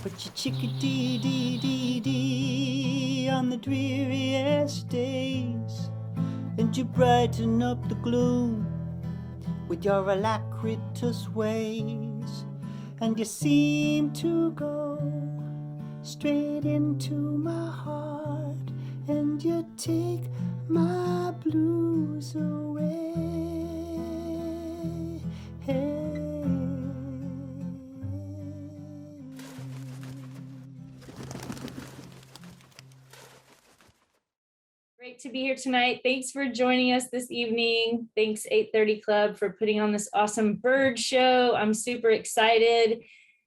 But you chickadee-dee-dee-dee on the dreariest days, and you brighten up the gloom with your alacritous ways, and you seem to go straight into my heart, and you take my blues away. Hey. Great to be here tonight. Thanks for joining us this evening. Thanks 8:30 Club for putting on this awesome bird show. I'm super excited.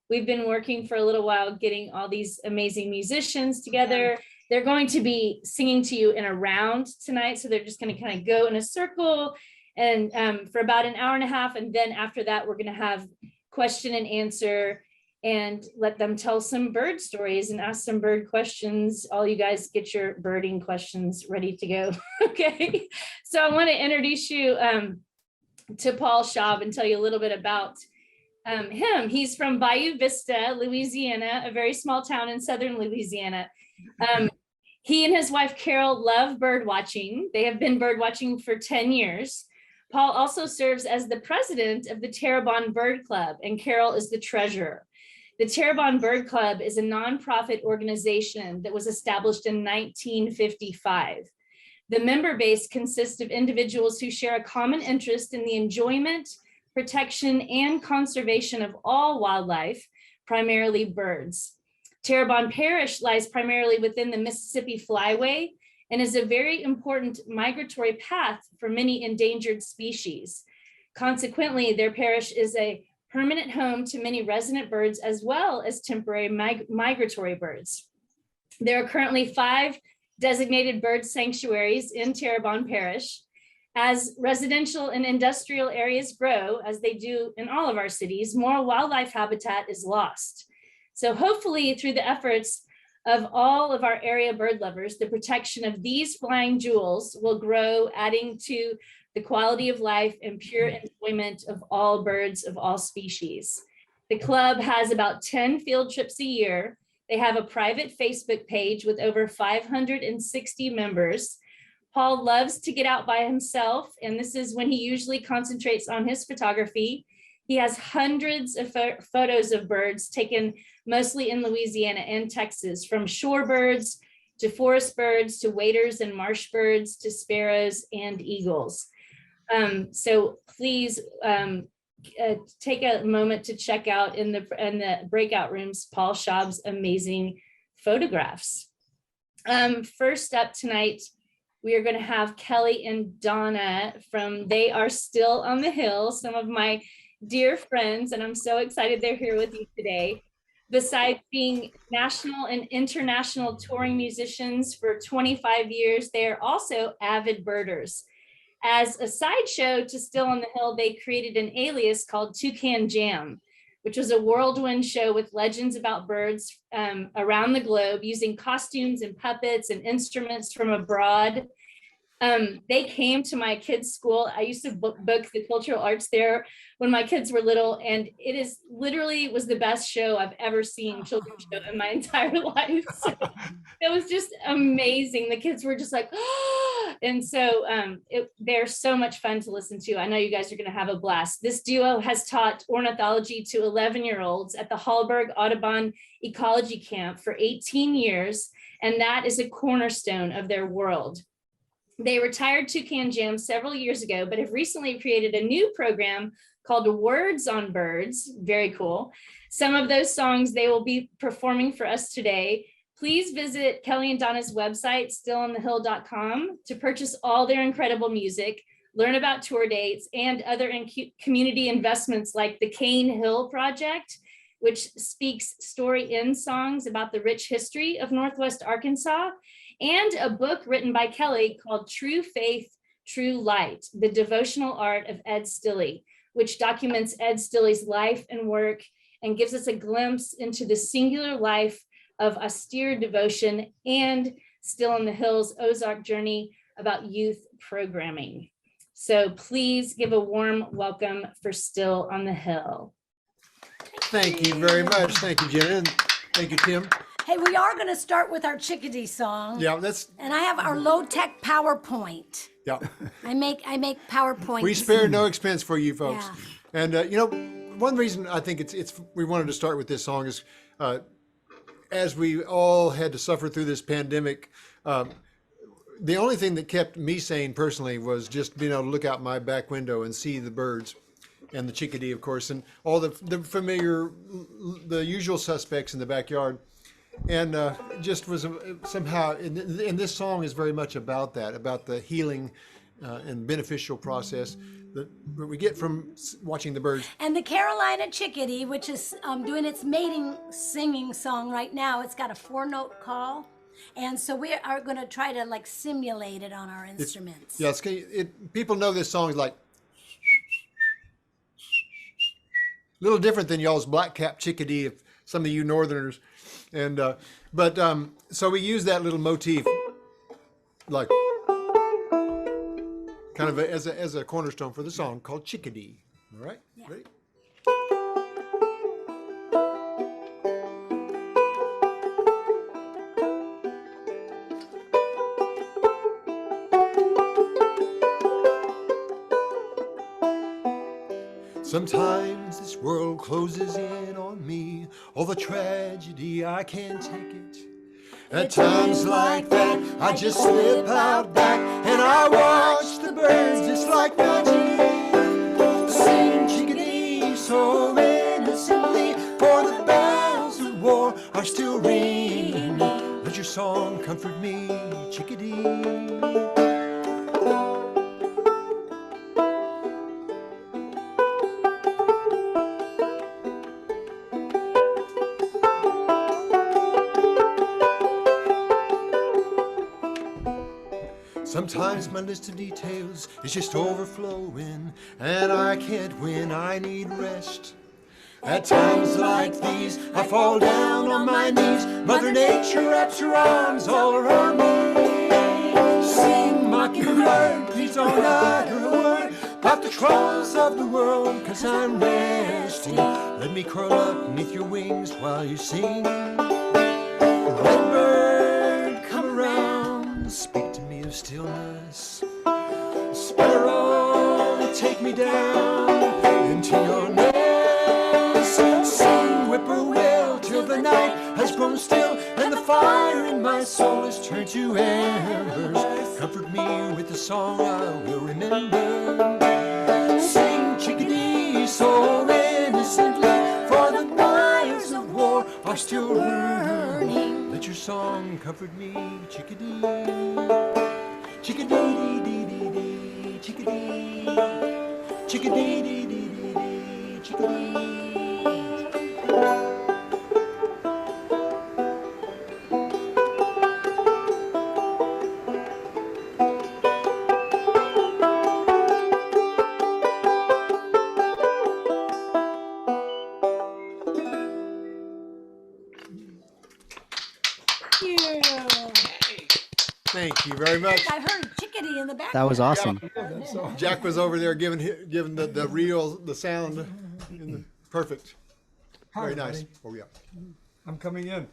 We've been working for a little while getting all these amazing musicians together. They're going to be singing to you in a round tonight. So they're just going to kind of go in a circle and for about an hour and a half. And then after that, we're going to have question and answer and let them tell some bird stories and ask some bird questions. All you guys get your birding questions ready to go. Okay. So I want to introduce you to Paul Schaub and tell you a little bit about him. He's from Bayou Vista, Louisiana, a very small town in southern Louisiana. He and his wife, Carol, love bird watching. They have been bird watching for 10 years. Paul also serves as the president of the Terrebonne Bird Club, and Carol is the treasurer. The Terrebonne Bird Club is a nonprofit organization that was established in 1955. The member base consists of individuals who share a common interest in the enjoyment, protection, and conservation of all wildlife, primarily birds. Terrebonne Parish lies primarily within the Mississippi Flyway and is a very important migratory path for many endangered species. Consequently, their parish is a permanent home to many resident birds as well as temporary migratory birds. There are currently 5 designated bird sanctuaries in Terrebonne Parish. As residential and industrial areas grow, as they do in all of our cities, more wildlife habitat is lost. So hopefully through the efforts of all of our area bird lovers, the protection of these flying jewels will grow, adding to the quality of life and pure enjoyment of all birds of all species. The club has about 10 field trips a year. They have a private Facebook page with over 560 members. Paul loves to get out by himself, and this is when he usually concentrates on his photography. He has hundreds of photos of birds taken mostly in Louisiana and Texas, from shorebirds to forest birds to waders and marsh birds to sparrows and eagles. So please take a moment to check out in the breakout rooms Paul Schaub's amazing photographs. First up tonight, we are going to have Kelly and Donna from They Are Still on the Hill, some of my dear friends, and I'm so excited they're here with you today. Besides being national and international touring musicians for 25 years, they are also avid birders. As a sideshow to Still on the Hill, they created an alias called Toucan Jam, which was a whirlwind show with legends about birds around the globe, using costumes and puppets and instruments from abroad. They came to my kids' school. I used to book the cultural arts there when my kids were little, and it is literally was the best show I've ever seen, children's show, in my entire life. So it was just amazing. The kids were just like, oh, and so they're so much fun to listen to. I know you guys are going to have a blast. This duo has taught ornithology to 11-year-olds at the Hallberg Audubon Ecology Camp for 18 years, and that is a cornerstone of their world. They retired Toucan Jam several years ago, but have recently created a new program called Words on Birds. Very cool. Some of those songs they will be performing for us today. Please visit Kelly and Donna's website, stillonthehill.com, to purchase all their incredible music, learn about tour dates, and other community investments like the Cane Hill Project, which speaks story-in songs about the rich history of Northwest Arkansas, and a book written by Kelly called True Faith, True Light, The Devotional Art of Ed Stilley, which documents Ed Stilley's life and work and gives us a glimpse into the singular life of austere devotion and Still on the Hill's Ozark journey about youth programming. So please give a warm welcome for Still on the Hill. Thank you very much. Thank you, Jena. Thank you, Tim. Hey, we are going to start with our chickadee song. Yeah, that's, And I have our low-tech PowerPoint. yeah. I make PowerPoints. We spare no expense for you folks. Yeah. And, you know, one reason I think we wanted to start with this song is as we all had to suffer through this pandemic, the only thing that kept me sane personally was just being able to look out my back window and see the birds and the chickadee, of course, and all the familiar, the usual suspects in the backyard. And just was somehow, and this song is very much about that, about the healing and beneficial process that we get from watching the birds. And the Carolina chickadee, which is doing its mating singing song right now, it's got a 4-note call. And so we are going to try to like simulate it on our instruments. People know this song is like a little different than y'all's black-capped chickadee, if some of you northerners. And so we use that little motif like kind of as a cornerstone for the song called Chickadee. All right? Yeah. Ready? Sometimes this world closes in on me, all the tragedy, I can't take it. At times like that, I just slip out back and I watch the birds just like magic. Sing chickadee so innocently, for the bells of war are still ringing. Let your song comfort me, chickadee. Sometimes my list of details is just overflowing, and I can't win, I need rest. At times like these, I fall down on my knees. Mother Nature wraps her arms all around me. Sing, mockingbird, please don't utter a word about the troubles of the world, 'cause I'm resting. Let me curl up beneath your wings while you sing. Redbird, come around, speak to me of stillness. Sparrow, take me down into your nest. Sing, whippoorwill, till the night has grown still and the fire in my soul has turned to embers. Comfort me with the song I will remember. Sing, chickadee, so innocently, for the fires of war are still burning. Let your song comfort me, chickadee. Chickadee, dee, dee, dee, chickadee. Chickadee, dee, dee, dee, dee, chickadee. Thank you very much. I heard chickadee in the back. That was awesome. Jack was over there giving the sound. Perfect. Hi, Very nice. everybody. Oh yeah. I'm coming in.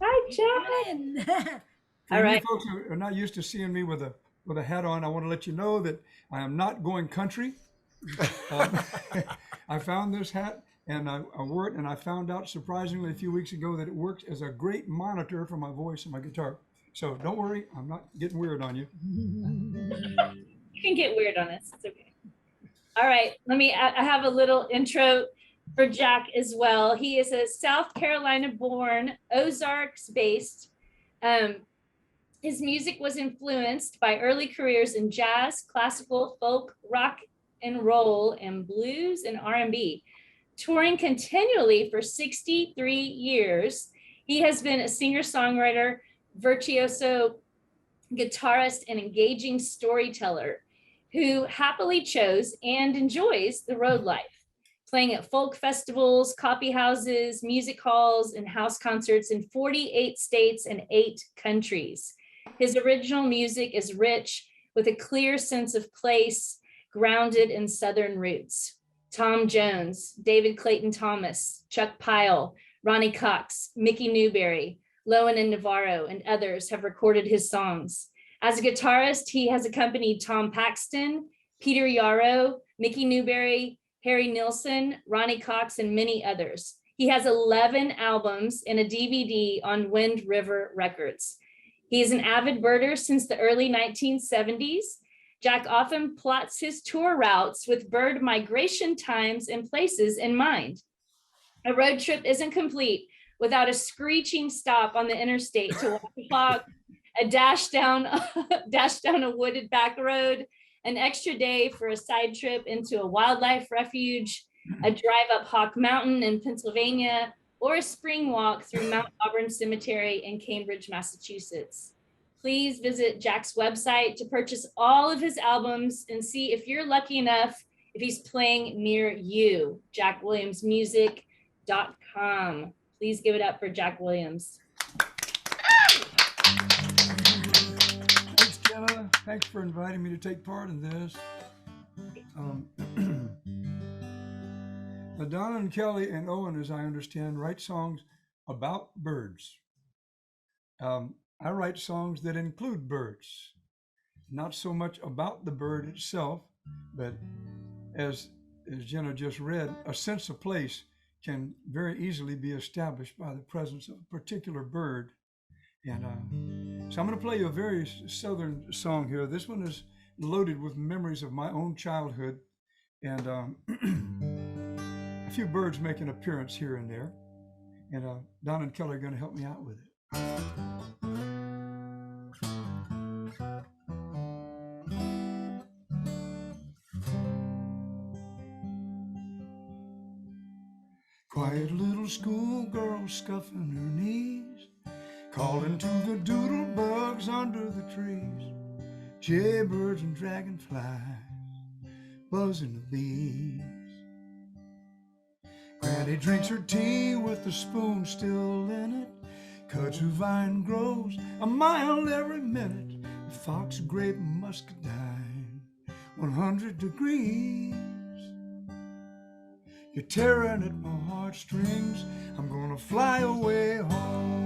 Hi, Jack. For All you right. folks who are not used to seeing me with a hat on, I want to let you know that I am not going country. I found this hat and I wore it, and I found out surprisingly a few weeks ago that it works as a great monitor for my voice and my guitar. So don't worry, I'm not getting weird on you. You can get weird on us. It's okay. All right. I have a little intro for Jack as well. He is a South Carolina born, Ozarks based. His music was influenced by early careers in jazz, classical, folk, rock and roll, and blues and R&B. Touring continually for 63 years, he has been a singer-songwriter, virtuoso guitarist, and engaging storyteller who happily chose and enjoys the road life, playing at folk festivals, coffee houses, music halls, and house concerts in 48 states and 8 countries. His original music is rich with a clear sense of place, grounded in Southern roots. Tom Jones, David Clayton Thomas, Chuck Pyle, Ronnie Cox, Mickey Newberry, Lowen and Navarro, and others have recorded his songs. As a guitarist, he has accompanied Tom Paxton, Peter Yarrow, Mickey Newberry, Harry Nilsson, Ronnie Cox, and many others. He has 11 albums and a DVD on Wind River Records. He is an avid birder since the early 1970s. Jack often plots his tour routes with bird migration times and places in mind. A road trip isn't complete without a screeching stop on the interstate to walk a clock, a dash down a wooded back road, an extra day for a side trip into a wildlife refuge, a drive up Hawk Mountain in Pennsylvania, or a spring walk through Mount Auburn Cemetery in Cambridge, Massachusetts. Please visit Jack's website to purchase all of his albums and see if you're lucky enough if he's playing near you. JackWilliamsMusic.com. Please give it up for Jack Williams. Thanks, Jena. Thanks for inviting me to take part in this. Donna and Kelly and Owen, as I understand, write songs about birds. I write songs that include birds, not so much about the bird itself, but as Jena just read, a sense of place can very easily be established by the presence of a particular bird. And so I'm going to play you a very southern song here. This one is loaded with memories of my own childhood, and a few birds make an appearance here and there. And Don and Kelly are going to help me out with it. Quiet little schoolgirl scuffing her knees, calling to the doodle bugs under the trees, jaybirds and dragonflies, buzzing the bees. Granny drinks her tea with the spoon still in it, kudzu vine grows a mile every minute, fox grape muscadine, 100 degrees. You're tearing at my heartstrings, I'm gonna fly away home.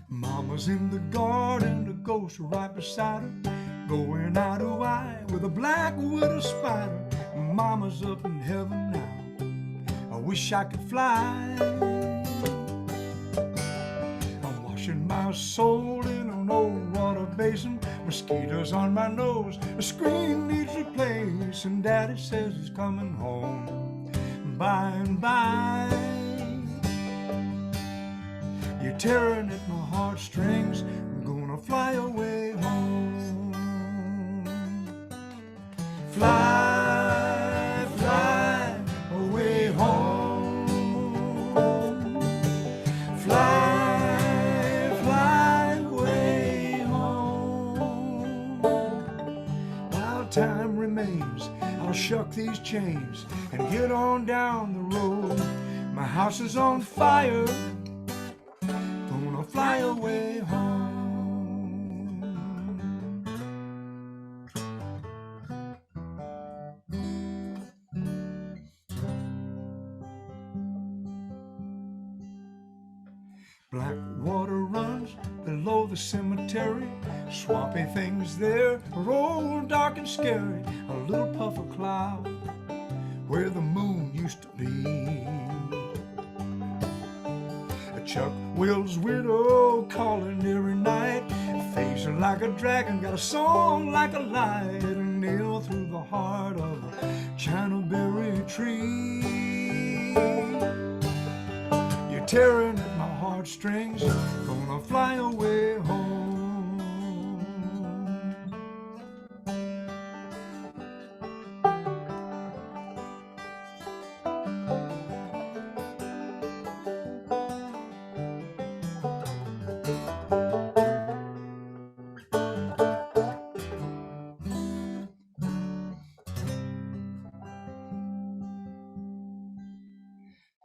Mama's in the garden, the ghost right beside her, going eye to eye with a black widow spider. Mama's up in heaven now, I wish I could fly. Washing my soul in an old water basin, mosquitoes on my nose, a screen needs replacing. Daddy says he's coming home by and by. You're tearing at my heartstrings, I'm gonna fly away home. Fly, fly away home. Fly. Time remains, I'll shuck these chains and get on down the road. My house is on fire, gonna fly away home. Black water runs below the cemetery, swampy things there are old, dark and scary. A little puff of cloud where the moon used to be. A Chuck Will's widow calling every night, phasing like a dragon, got a song like a light, a nail through the heart of a Chinaberry tree. You're tearing at my heartstrings, gonna fly away home.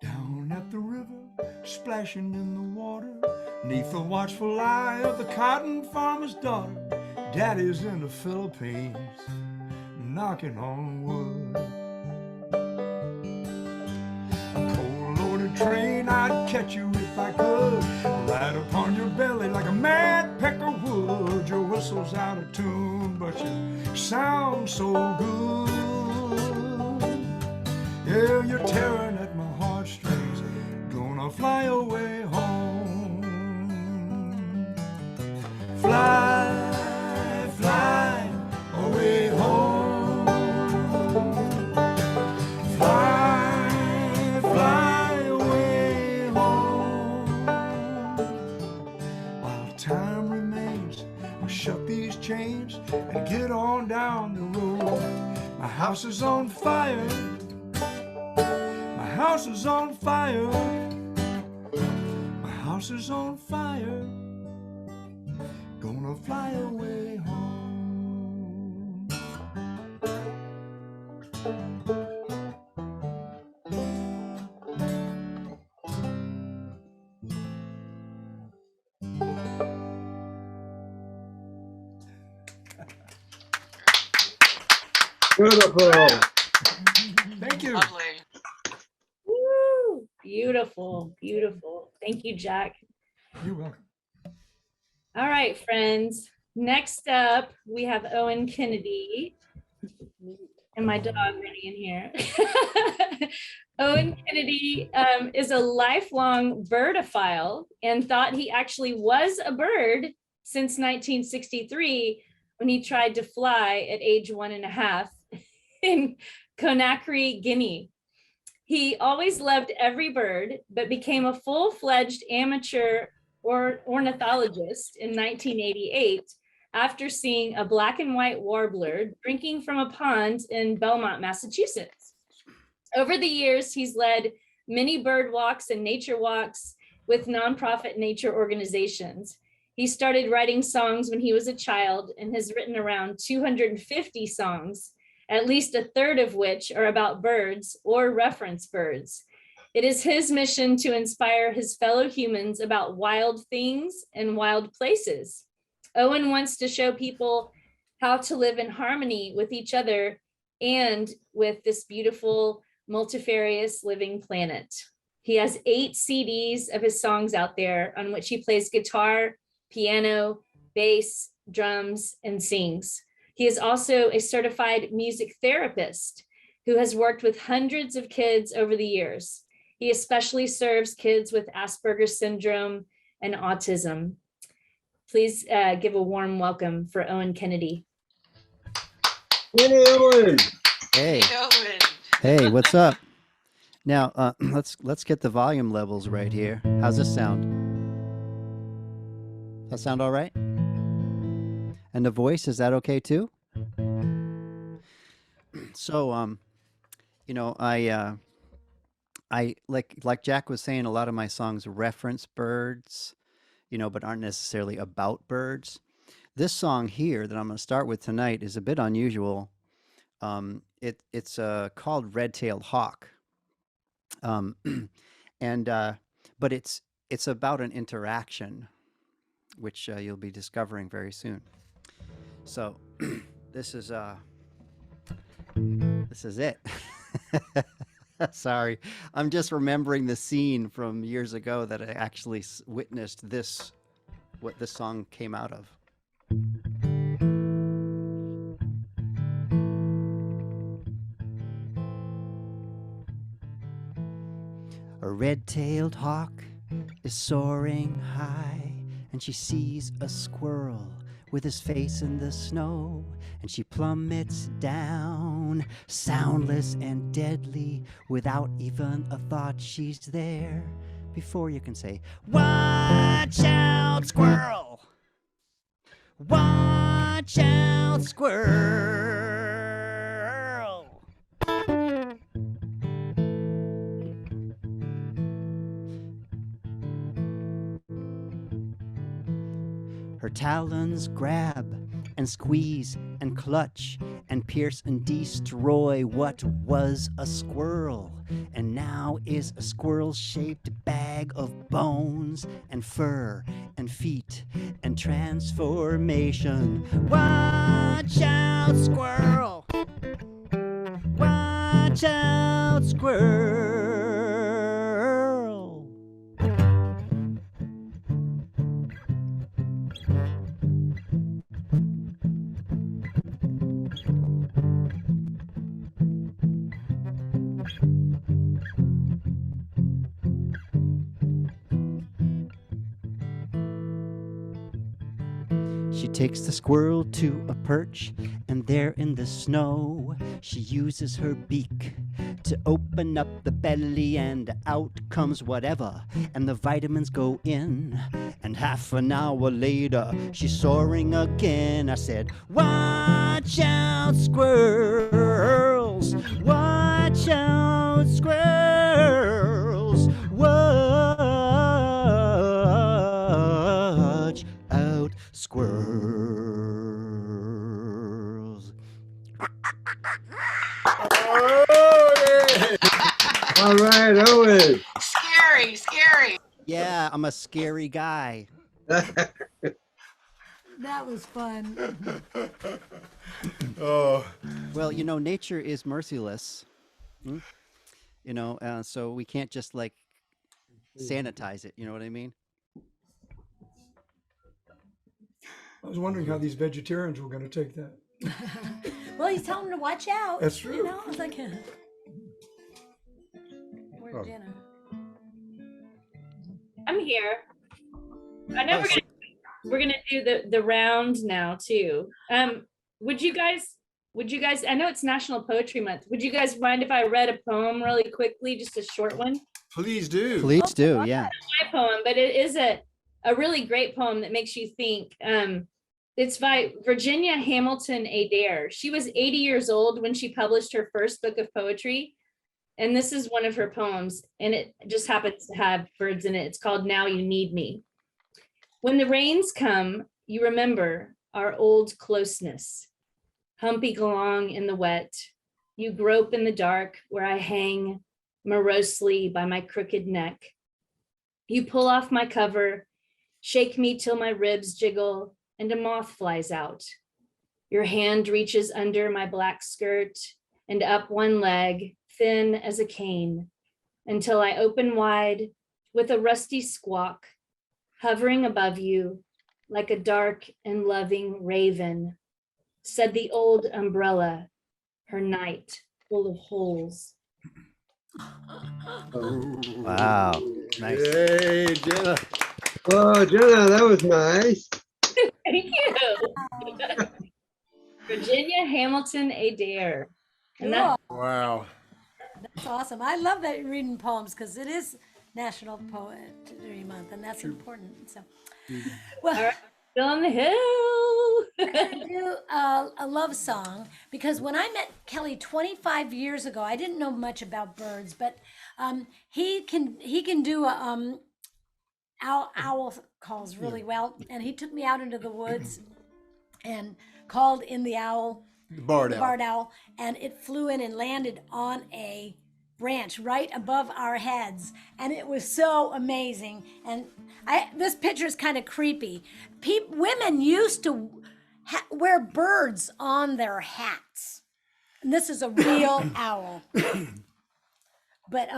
Down at the river, splashing in the water, 'neath the watchful eye of the cotton farmer's daughter. Daddy's in the Philippines, knocking on wood. A coal-loaded train, I'd catch you if I could, right upon your belly like a mad pecker would. Your whistle's out of tune, but you sound so good. Yeah, you're tearing at my heartstrings, gonna fly away home. Fly, fly away home. Fly, fly away home. While time remains, I'll shut these chains and get on down the road. My house is on fire. My house is on fire. My house is on fire. Gonna fly away home. Beautiful. Thank you. Lovely. Woo! Beautiful, beautiful. Thank you, Jack. You're welcome. All right, friends. Next up, we have Oen Kennedy. And my dog running in here. Oen Kennedy is a lifelong birdophile and thought he actually was a bird since 1963 when he tried to fly at age 1.5 in Conakry, Guinea. He always loved every bird, but became a full-fledged amateur ornithologist in 1988 after seeing a black and white warbler drinking from a pond in Belmont, Massachusetts. Over the years, he's led many bird walks and nature walks with nonprofit nature organizations. He started writing songs when he was a child and has written around 250 songs, at least a third of which are about birds or reference birds. It is his mission to inspire his fellow humans about wild things and wild places. Oen wants to show people how to live in harmony with each other and with this beautiful, multifarious living planet. He has 8 CDs of his songs out there on which he plays guitar, piano, bass, drums, and sings. He is also a certified music therapist who has worked with hundreds of kids over the years. He especially serves kids with Asperger's syndrome and autism. Please give a warm welcome for Oen Kennedy. Hey, Owen. Hey, Owen. hey, what's up? Now, let's get the volume levels right here. How's this sound? That sound all right? And the voice, is that okay too? So, you know, I like Jack was saying, a lot of my songs reference birds, you know, but aren't necessarily about birds. This song here that I'm going to start with tonight is a bit unusual. It's called Red-tailed Hawk, but it's about an interaction, which you'll be discovering very soon. So this is it. Sorry, I'm just remembering the scene from years ago that I actually witnessed this, what this song came out of. A red-tailed hawk is soaring high, and she sees a squirrel with his face in the snow, and she plummets down, soundless and deadly, without even a thought. She's there before you can say, "Watch out, squirrel! Watch out, squirrel!" Her talons grab and squeeze and clutch and pierce and destroy what was a squirrel and now is a squirrel-shaped bag bag of bones and fur and feet and transformation. Watch out, squirrel! Watch out, squirrel! She takes the squirrel to a perch, and there in the snow, she uses her beak to open up the belly, and out comes whatever, and the vitamins go in. And half an hour later, she's soaring again. I said, watch out, squirrels! Watch out, squirrels! Watch out, squirrels. All right, Owen. Scary. Yeah, I'm a scary guy. That was fun. Oh, Well, nature is merciless. Hmm? So we can't just like sanitize it. You know what I mean? I was wondering how these vegetarians were going to take that. Well, he's telling them to watch out. That's true. It's like, where's Jena? I'm here. I know we're gonna do the round now too. Would you guys, I know it's National Poetry Month. Would you guys mind if I read a poem really quickly, just a short one? please do. Please do. Yeah. My poem, but it is a really great poem that makes you think. It's by Virginia Hamilton Adair. She was 80 years old when she published her first book of poetry. And this is one of her poems, and it just happens to have birds in it. It's called Now You Need Me. When the rains come, you remember our old closeness. Humping along in the wet, you grope in the dark where I hang morosely by my crooked neck. You pull off my cover, shake me till my ribs jiggle, and a moth flies out. Your hand reaches under my black skirt and up one leg, thin as a cane, until I open wide with a rusty squawk, hovering above you like a dark and loving raven, said the old umbrella, her night full of holes. Wow. Nice. Yay, Jena. Oh, Jena, that was nice. Thank you. Virginia Hamilton Adair. And that, Wow. That's awesome. I love that you're reading poems because it is National Poetry Month, and that's important. So, well, all right, still on the hill. I'm gonna do a love song because when I met Kelly 25 years ago, I didn't know much about birds, but he can do a owl calls really well, and he took me out into the woods and called in the owl. Barred out. Barred owl, and it flew in and landed on a branch right above our heads, and it was so amazing. And this picture is kind of creepy. Women used to wear birds on their hats, and this is a real owl. But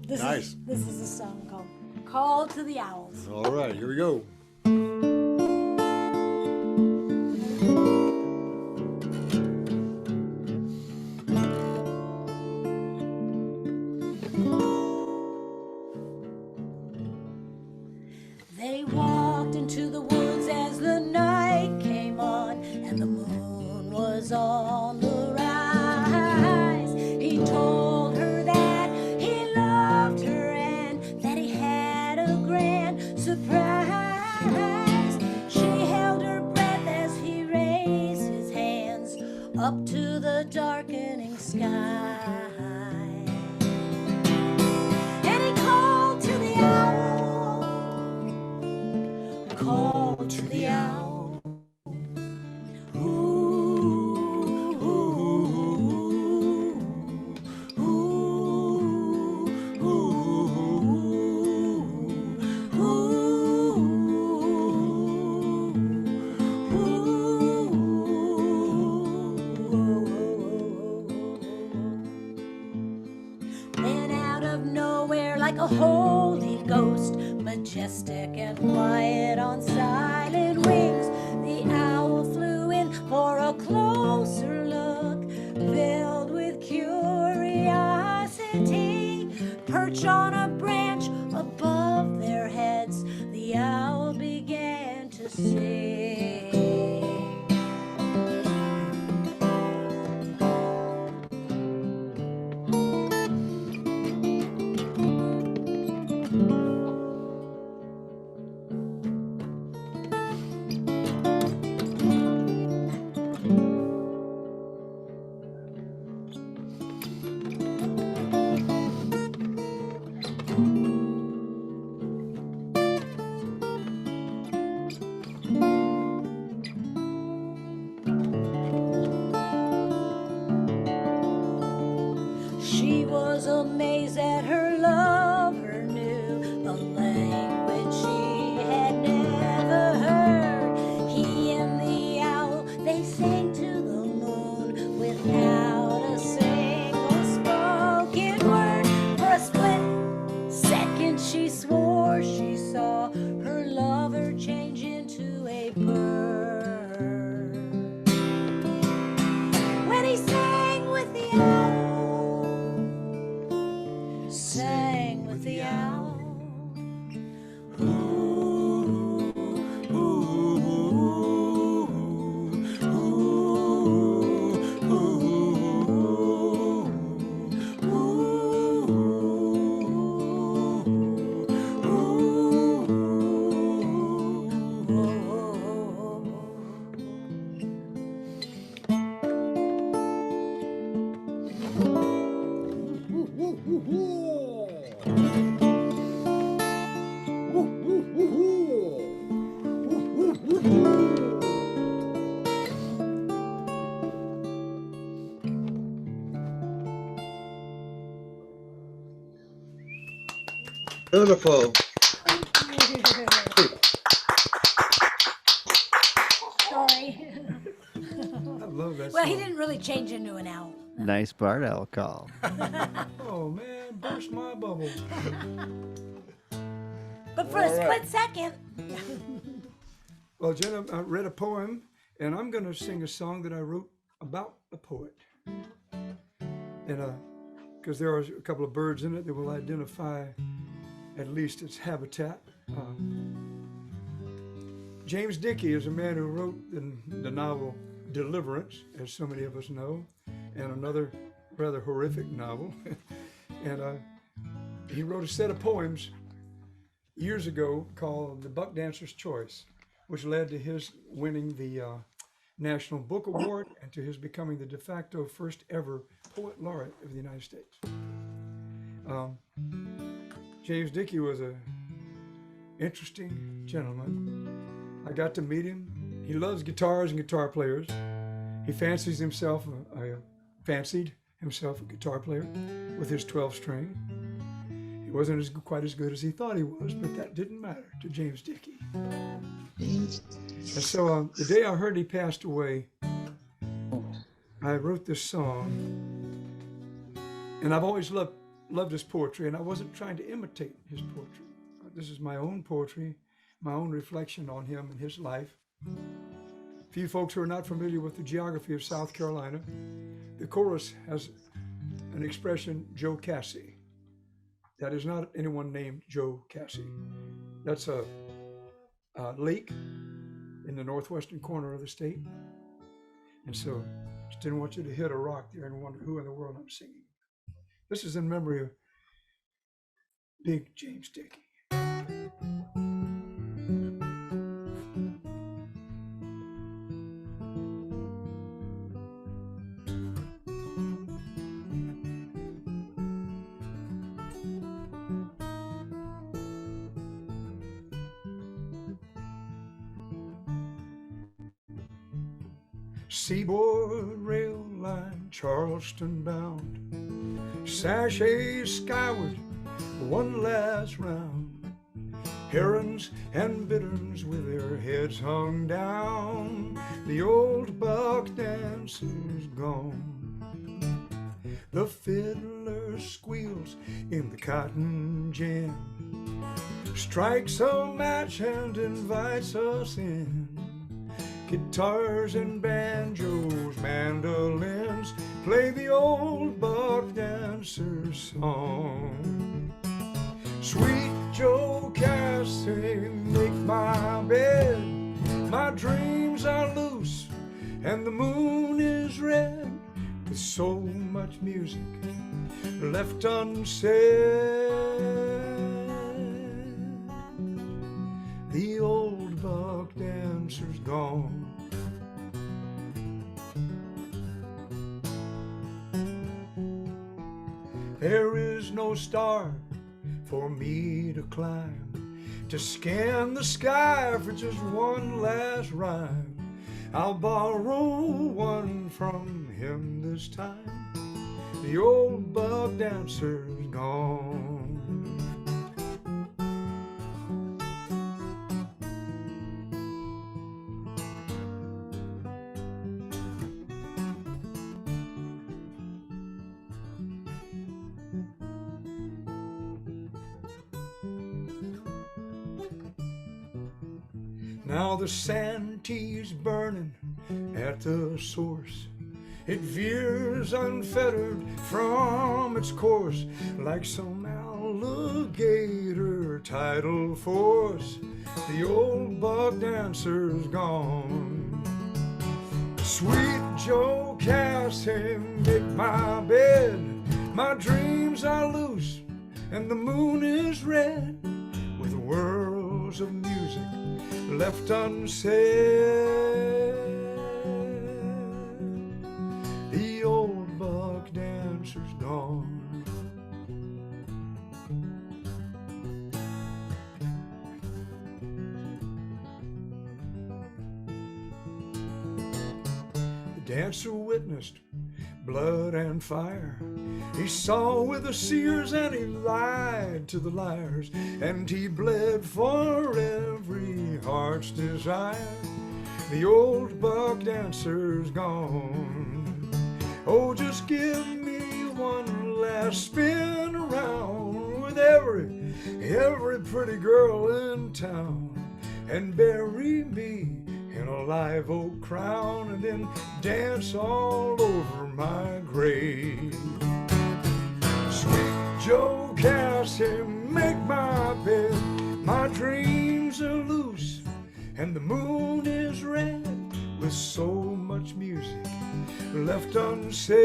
Nice. this is a song called "Call to the Owls." All right, here we go. They walked into the woods as the night came on, and the moon was on the rise. He told her that he loved her and that he had a grand surprise. She held her breath as he raised his hands up to the darkening sky. And he called to the owl, call to the owl. Ooh, ooh, ooh, ooh, ooh. to sing. She was amazed that her lover knew a language she had never heard. He and the owl, they sang to the moon without a single spoken word. For a split second she swore she saw her lover change into a bird. When he sang with the owl, sang with the owl. Ooh, ooh, ooh, Beautiful. Sorry. I love that Well, he song. didn't really change into an owl. Nice Bart Owl call. Oh man, burst my bubble. But for a split second, Well, Jenna, I read a poem, and I'm going to sing a song that I wrote about a poet. And because there are a couple of birds in it that will identify at least its habitat. James Dickey is a man who wrote the novel Deliverance, as so many of us know, and another rather horrific novel. And he wrote a set of poems years ago called The Buck Dancer's Choice, which led to his winning the National Book Award and to his becoming the de facto first ever poet laureate of the United States. James Dickey was an interesting gentleman. I got to meet him. He loves guitars and guitar players. He fancied himself a guitar player with his 12-string. He wasn't quite as good as he thought he was, but that didn't matter to James Dickey. And so the day I heard he passed away, I wrote this song. And I've always loved his poetry, and I wasn't trying to imitate his poetry. This is my own poetry, my own reflection on him and his life. For you folks who are not familiar with the geography of South Carolina, the chorus has an expression, Joe Cassie. That is not anyone named Joe Cassie. That's a lake in the northwestern corner of the state. And so just didn't want you to hit a rock there and wonder who in the world I'm singing. This is in memory of Big James Dickey. Seaboard rail line, Charleston bound, sashay skyward, one last round. Herons and bitterns with their heads hung down, the old buck dancer's gone. The fiddler squeals in the cotton gin, strikes a match and invites us in. Guitars and banjos, mandolins, play the old buck dancer song. Sweet Joe Cassie, make my bed, and the moon is red with so much music left unsaid. The old buck dancer's gone. There is no star for me to climb, to scan the sky for just one last rhyme. I'll borrow one from him this time. The old buck dancer's gone. Now the Santee's burning at the source. It veers unfettered from its course like some alligator tidal force. The old buck dancer's gone. Sweet Joe Cassie, make my bed. My dreams are loose and the moon is red with whirls of music left unsaid. The old buck dancer's gone. The dancer witnessed blood and fire. He saw with the seers and he lied to the liars, and he bled for every heart's desire. The old buck dancer's gone. Oh, just give me one last spin around with every pretty girl in town, and bury me in a live oak crown, and then dance all over my grave. Sweet Joe Cassie, make my bed. My dreams are loose and the moon is red with so much music left unsaid.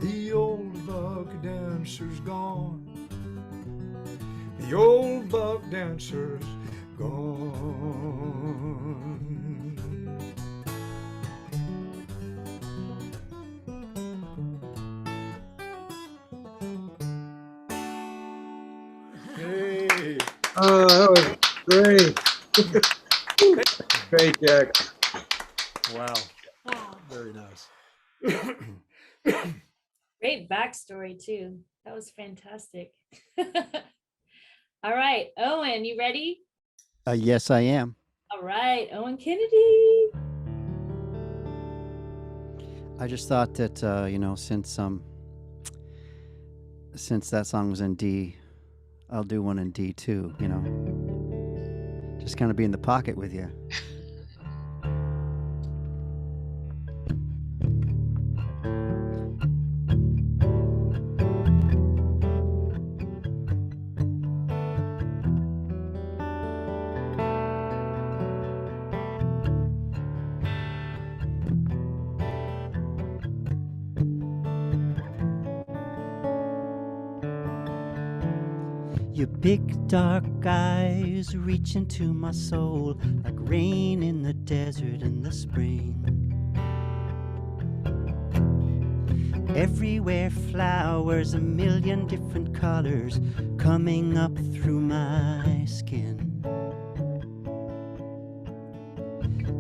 The old buck dancer's gone. The old buck dancer's gone. Hey. Oh, that was great. Great, Jack. Wow. Wow. Very nice. Great backstory too. That was fantastic. All right, Owen, you ready? Yes, I am. All right, Oen Kennedy. I just thought that since that song was in D, I'll do one in D too. Just kind of be in the pocket with you. Your big dark eyes reach into my soul like rain in the desert in the spring. Everywhere flowers, a million different colors coming up through my skin.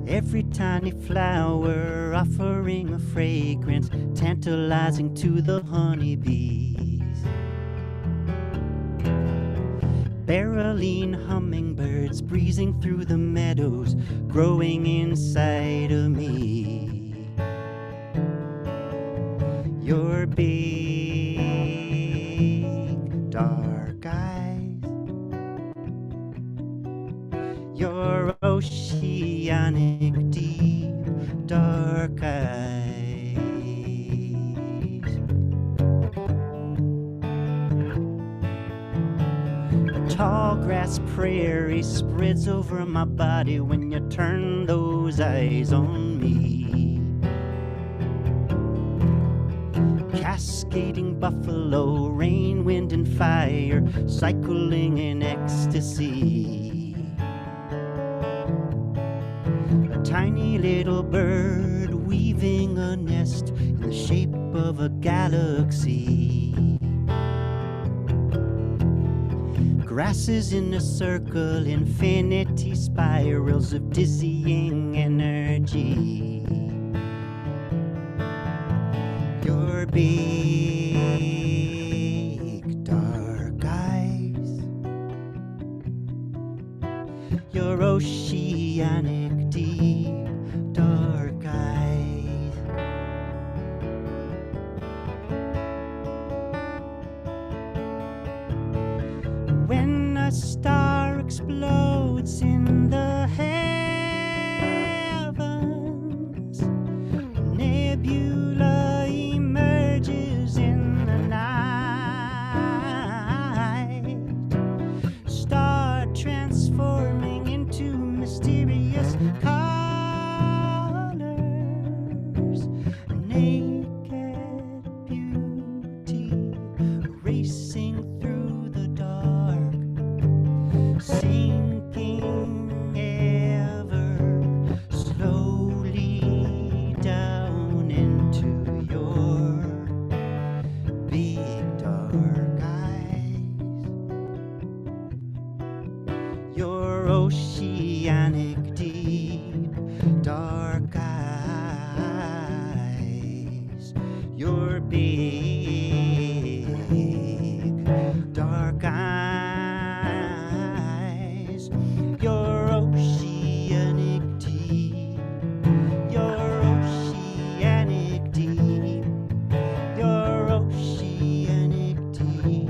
Every tiny flower offering a fragrance tantalizing to the honeybees. Barreline hummingbirds breezing through the meadows, growing inside of me. Your big dark eyes, your oceanic deep dark eyes. Tall grass God's prairie spreads over my body when you turn those eyes on me. Cascading buffalo, rain, wind, and fire, cycling in ecstasy. A tiny little bird weaving a nest in the shape of a galaxy. Grasses in a circle, infinity spirals of dizzying energy. Your big dark eyes, your oceanic deep dark eyes. When a star explodes in the heavens, nebula emerges in the night. Star transforming into mysterious colors. Naked beauty racing through the dark, sinking ever slowly down into your big dark eyes. Your oceanic deep dark eyes. Your big dark eyes. Your oceanic deep. Your oceanic deep. Your oceanic deep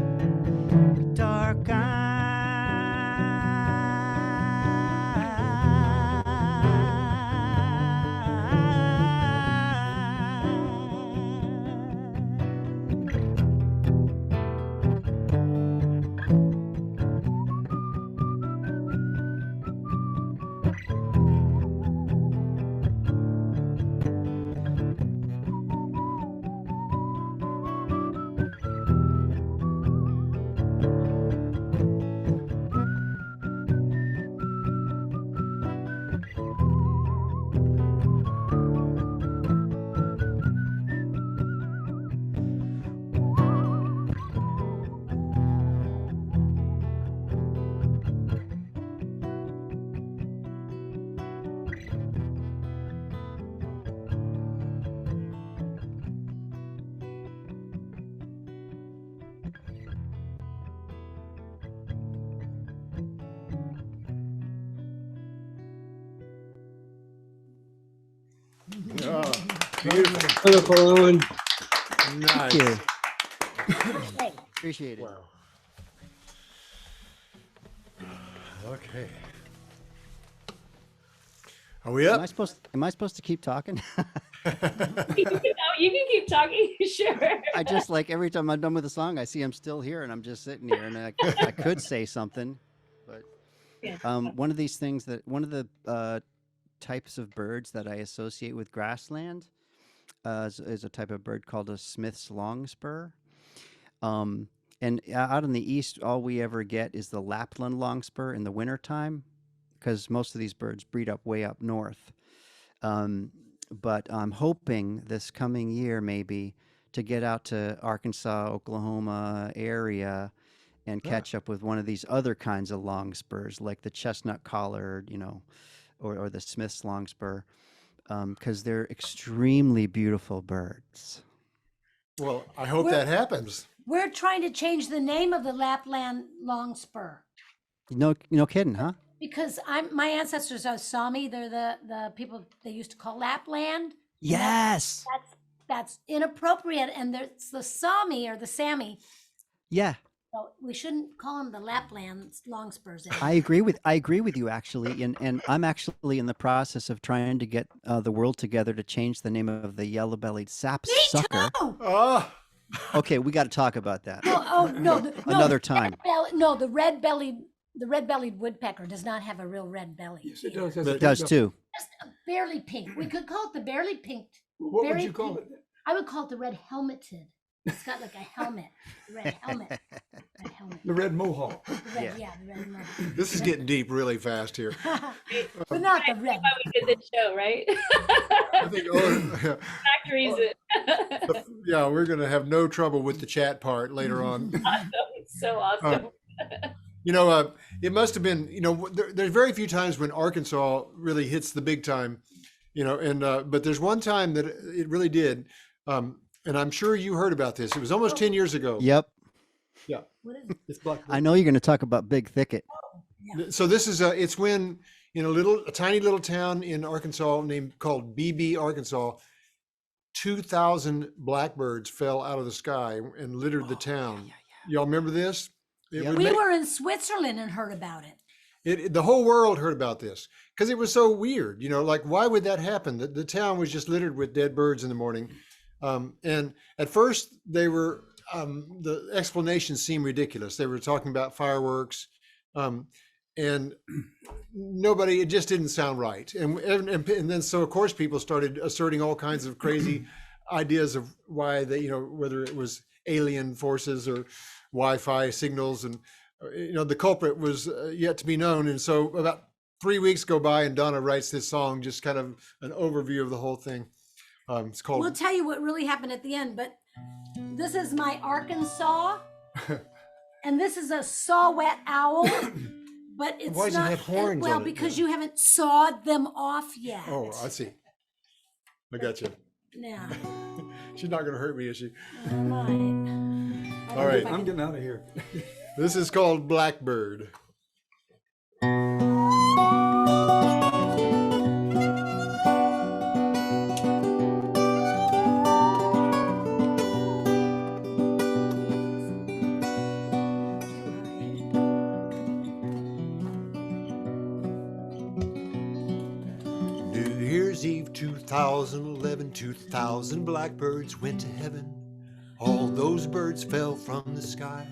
dark Oh, beautiful. Wonderful, Owen. Nice. Thank you. Appreciate it. Wow. Okay. Are we Am up? I supposed to keep talking? You can keep talking. Sure. I just like every time I'm done with a song, I see I'm still here and I'm just sitting here and I could say something, but Yeah. one of these things one of the types of birds that I associate with grassland is a type of bird called a Smith's longspur. And out in the east, all we ever get is the Lapland longspur in the wintertime, because most of these birds breed up way up north. But I'm hoping this coming year maybe to get out to Arkansas, Oklahoma area and catch up with one of these other kinds of longspurs, like the chestnut collared, or the Smith's longspur, because they're extremely beautiful birds. Well, I hope that happens. We're trying to change the name of the Lapland longspur No kidding, huh? because my ancestors are Sami. They're the people they used to call Lapland. Yes. That's inappropriate, and it's the Sami or the Sami. Yeah. So we shouldn't call them the Lapland longspurs anymore. I agree with you actually, and I'm actually in the process of trying to get the world together to change the name of the yellow-bellied sapsucker. Oh, Okay, we got to talk about that No, no, another time. the red-bellied the red-bellied woodpecker does not have a real red belly. Yes, it either. does. Has But a it Does pink too. Just barely pink. We could call it the barely pinked. belly. What would Very you call pink. it? I would call it the red helmeted. It's got like a helmet. Red helmet. Red helmet. The red mohawk. The red, yeah, the red helmet. This is getting deep really fast here. But not the red. Why we did this show, right? I think, oh, Exact reason. yeah, we're going to have no trouble with the chat part later on. Awesome. So awesome. It must have been, there's very few times when Arkansas really hits the big time, but there's one time that it really did. And I'm sure you heard about this. It was almost 10 years ago. Yep. Yeah. What is it? It's Black. I know you're going to talk about Big Thicket. So this is it's when in a tiny little town in Arkansas called BB, Arkansas, 2,000 blackbirds fell out of the sky and littered the town. Y'all remember this? It Yeah. would We make- were in Switzerland and heard about it. the whole world heard about this because it was so weird. Like why would that happen? The town was just littered with dead birds in the morning. And at first they were, the explanations seemed ridiculous. They were talking about fireworks, and it just didn't sound right. And then, so of course people started asserting all kinds of crazy ideas of why they, whether it was alien forces or Wi-Fi signals, and, the culprit was yet to be known. And so about 3 weeks go by and Donna writes this song, just kind of an overview of the whole thing. It's called. We'll tell you what really happened at the end, but this is my Arkansas, and this is a saw-whet owl, but it's Why does it not. have horns well, on it, because then? you haven't sawed them off yet. Oh, I see. I got you. Yeah, She's not going to hurt me, is she? I might. All right. I'm getting out of here. This is called Blackbird. New Year's Eve 2011, 2,000 blackbirds went to heaven. All those birds fell from the sky.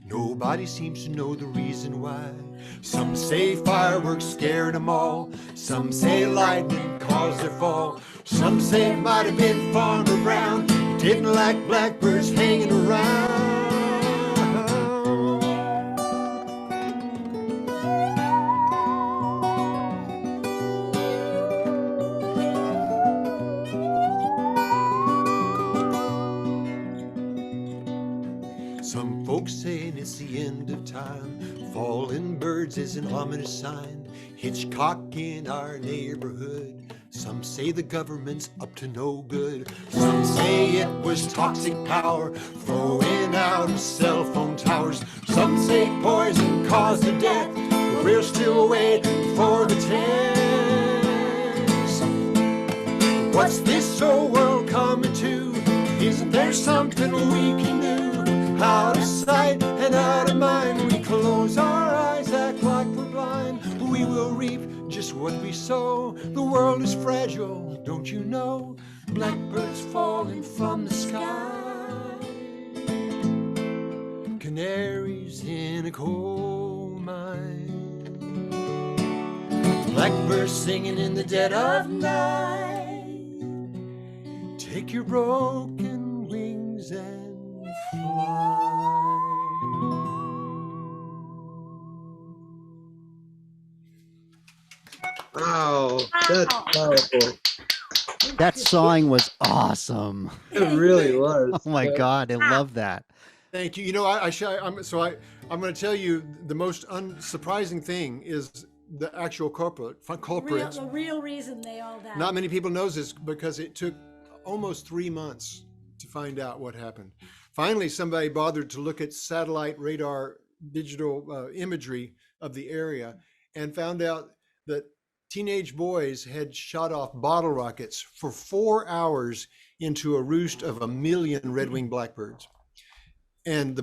Nobody seems to know the reason why. Some say fireworks scared them all. Some say lightning caused their fall. Some say it might have been Farmer Brown. Didn't like blackbirds hanging around. Some folks saying it's the end of time. Falling birds is an ominous sign. Hitchcock in our neighborhood. Some say the government's up to no good. Some say it was toxic power flowing out of cell phone towers. Some say poison caused the death, but we're still waiting for the test. What's this old world coming to? Isn't there something we can do? Out of sight and out of mind, we close our eyes, act like we're blind. We will reap just what we sow. The world is fragile, don't you know? Blackbirds falling from the sky, canaries in a coal mine, blackbirds singing in the dead of night. Take your broken wings and fly. Wow, that's powerful. That song was awesome. It really was. Oh my God, I love that. Thank you. I'm going to tell you the most unsurprising thing is the actual culprit. The real reason they all died. Not many people knows this because it took almost 3 months to find out what happened. Finally, somebody bothered to look at satellite radar digital imagery of the area and found out that teenage boys had shot off bottle rockets for 4 hours into a roost of 1 million red-winged blackbirds. And the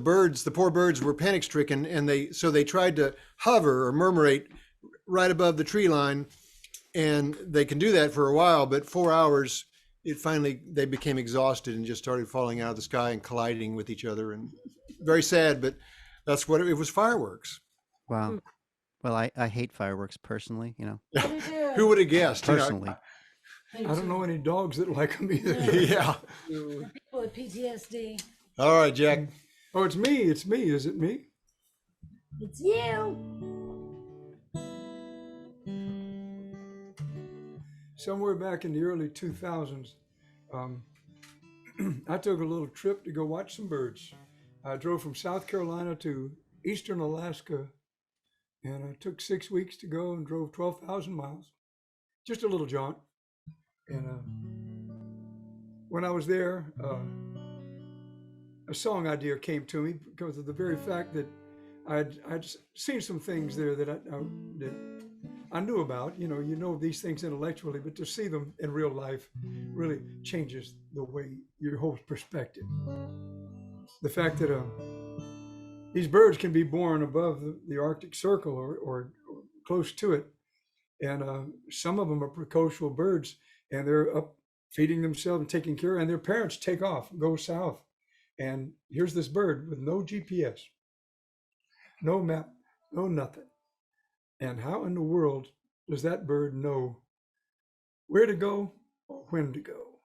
poor birds were panic-stricken, and they tried to hover or murmurate right above the tree line, and they can do that for a while, but 4 hours, they became exhausted and just started falling out of the sky and colliding with each other. And very sad, but that's what it was, fireworks. Wow. Well, I hate fireworks personally, you know, Who would have guessed? you know? personally. I don't know any dogs that like them either. Yeah. People with PTSD. All right, Jack. Oh, it's me. It's me. Is it me? It's you. Somewhere back in the early 2000s, I took a little trip to go watch some birds. I drove from South Carolina to eastern Alaska, and I took 6 weeks to go and drove 12,000 miles. Just a little jaunt. And when I was there, a song idea came to me because of the very fact that I'd seen some things there that I knew about. You know these things intellectually, but to see them in real life really changes the way your whole perspective. The fact that these birds can be born above the Arctic Circle or close to it, and some of them are precocial birds, and they're up feeding themselves and taking care, and their parents take off, go south, and here's this bird with no GPS, no map, no nothing. And how in the world does that bird know where to go or when to go?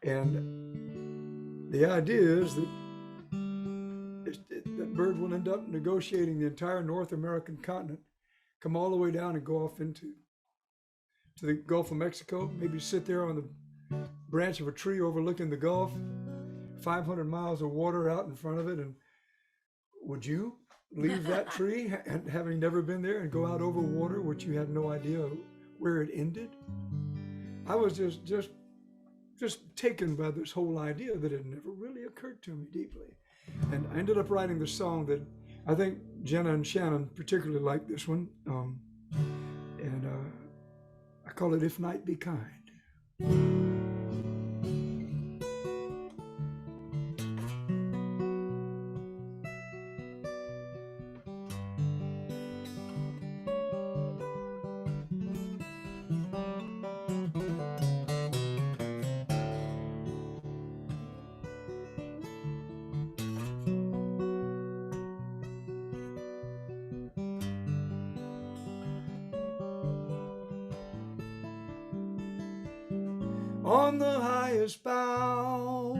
And the idea is that that bird will end up negotiating the entire North American continent, come all the way down and go off to the Gulf of Mexico, maybe sit there on the branch of a tree overlooking the Gulf, 500 miles of water out in front of it. And would you leave that tree and having never been there and go out over water which you had no idea where it ended? I was just taken by this whole idea that had never really occurred to me deeply. And I ended up writing the song that I think Jena and Shannon particularly like this one. And I call it If Night Be Kind. On the highest bough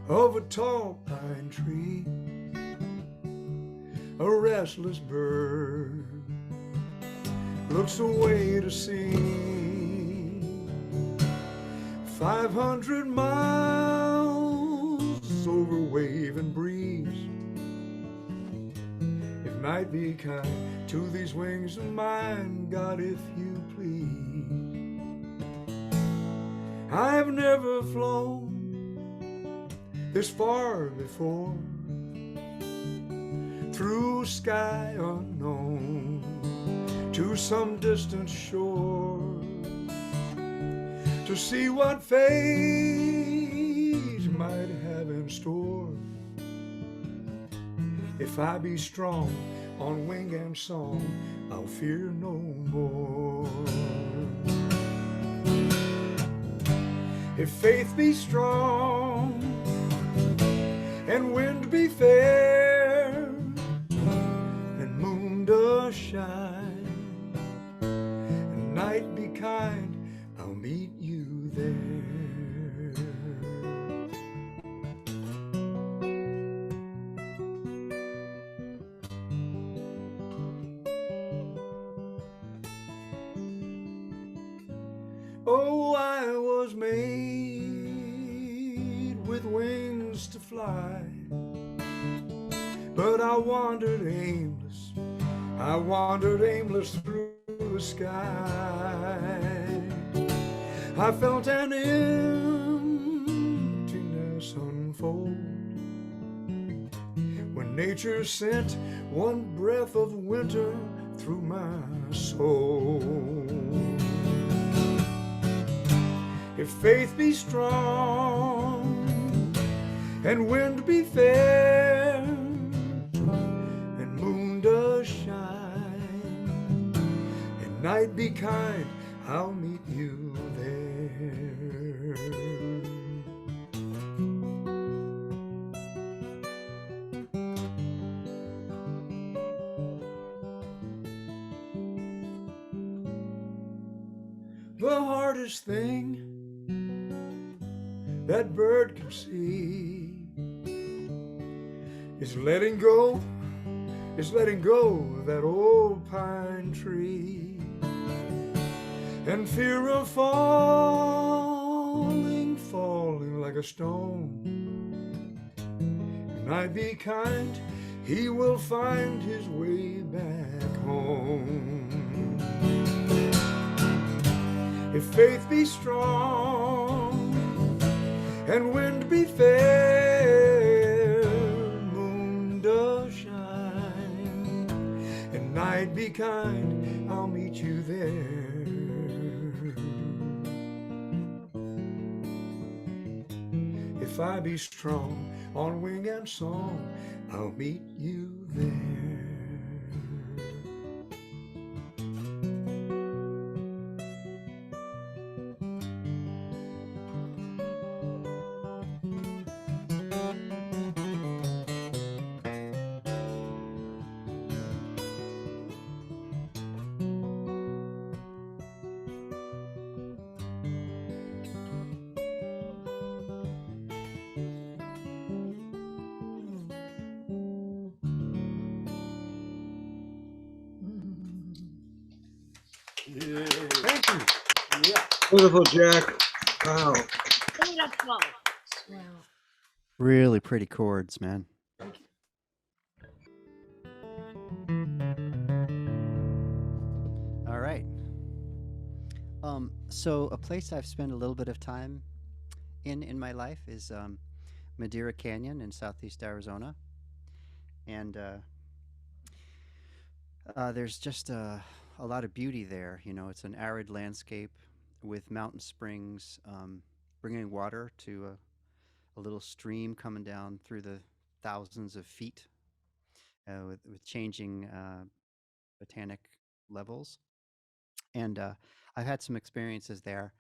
of a tall pine tree, a restless bird looks away to sea. 500 miles over wave and breeze. If night be kind to these wings of mine, God, if you please. I've never flown this far before, through sky unknown to some distant shore, to see what fate might have in store. If I be strong on wing and song, I'll fear no more. If faith be strong and wind be fair and moon does shine and night be kind, I'll meet you there. Oh, I was made with wings to fly, but I wandered aimless through the sky. I felt an emptiness unfold when nature sent one breath of winter through my soul. If faith be strong and wind be fair and moon does shine and night be kind, I'll meet you there. The hardest thing that bird can see is letting go of that old pine tree, and fear of falling like a stone. And I'd be kind, he will find his way back home. If faith be strong and wind be fair, moon does shine, and night be kind, I'll meet you there. If I be strong on wing and song, I'll meet you there. Thank you. Yeah. Beautiful, Jack. Wow. Beautiful. Really pretty chords, man. All right. So a place I've spent a little bit of time in my life is Madeira Canyon in southeast Arizona, and there's just a lot of beauty there. You know, it's an arid landscape with mountain springs, bringing water to a little stream coming down through the thousands of feet with changing botanic levels. And I've had some experiences there.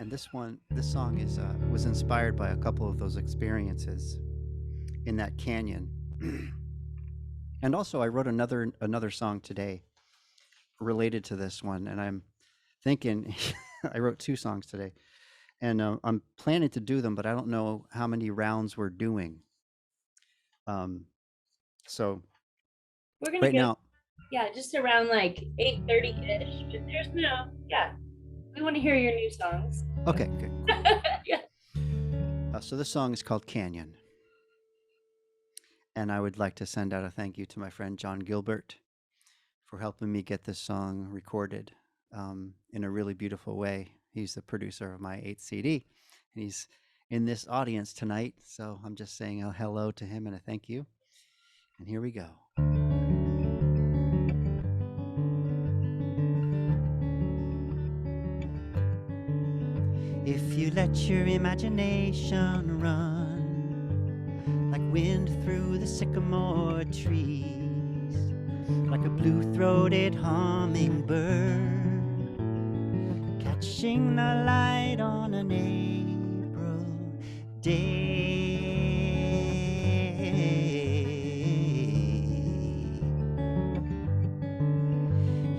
And this song was inspired by a couple of those experiences in that canyon. And also, I wrote another song today related to this one, and I'm thinking I wrote 2 songs today, and I'm planning to do them, but I don't know how many rounds we're doing. So We're gonna right go, now, yeah, just around like 8:30-ish. But there's we want to hear your new songs. okay. Yeah. So this song is called Canyon, and I would like to send out a thank you to my friend John Gilbert for helping me get this song recorded in a really beautiful way. He's the producer of my 8th CD, and he's in this audience tonight. So I'm just saying a hello to him and a thank you. And here we go. If you let your imagination run like wind through the sycamore trees, like a blue-throated hummingbird catching the light on an April day,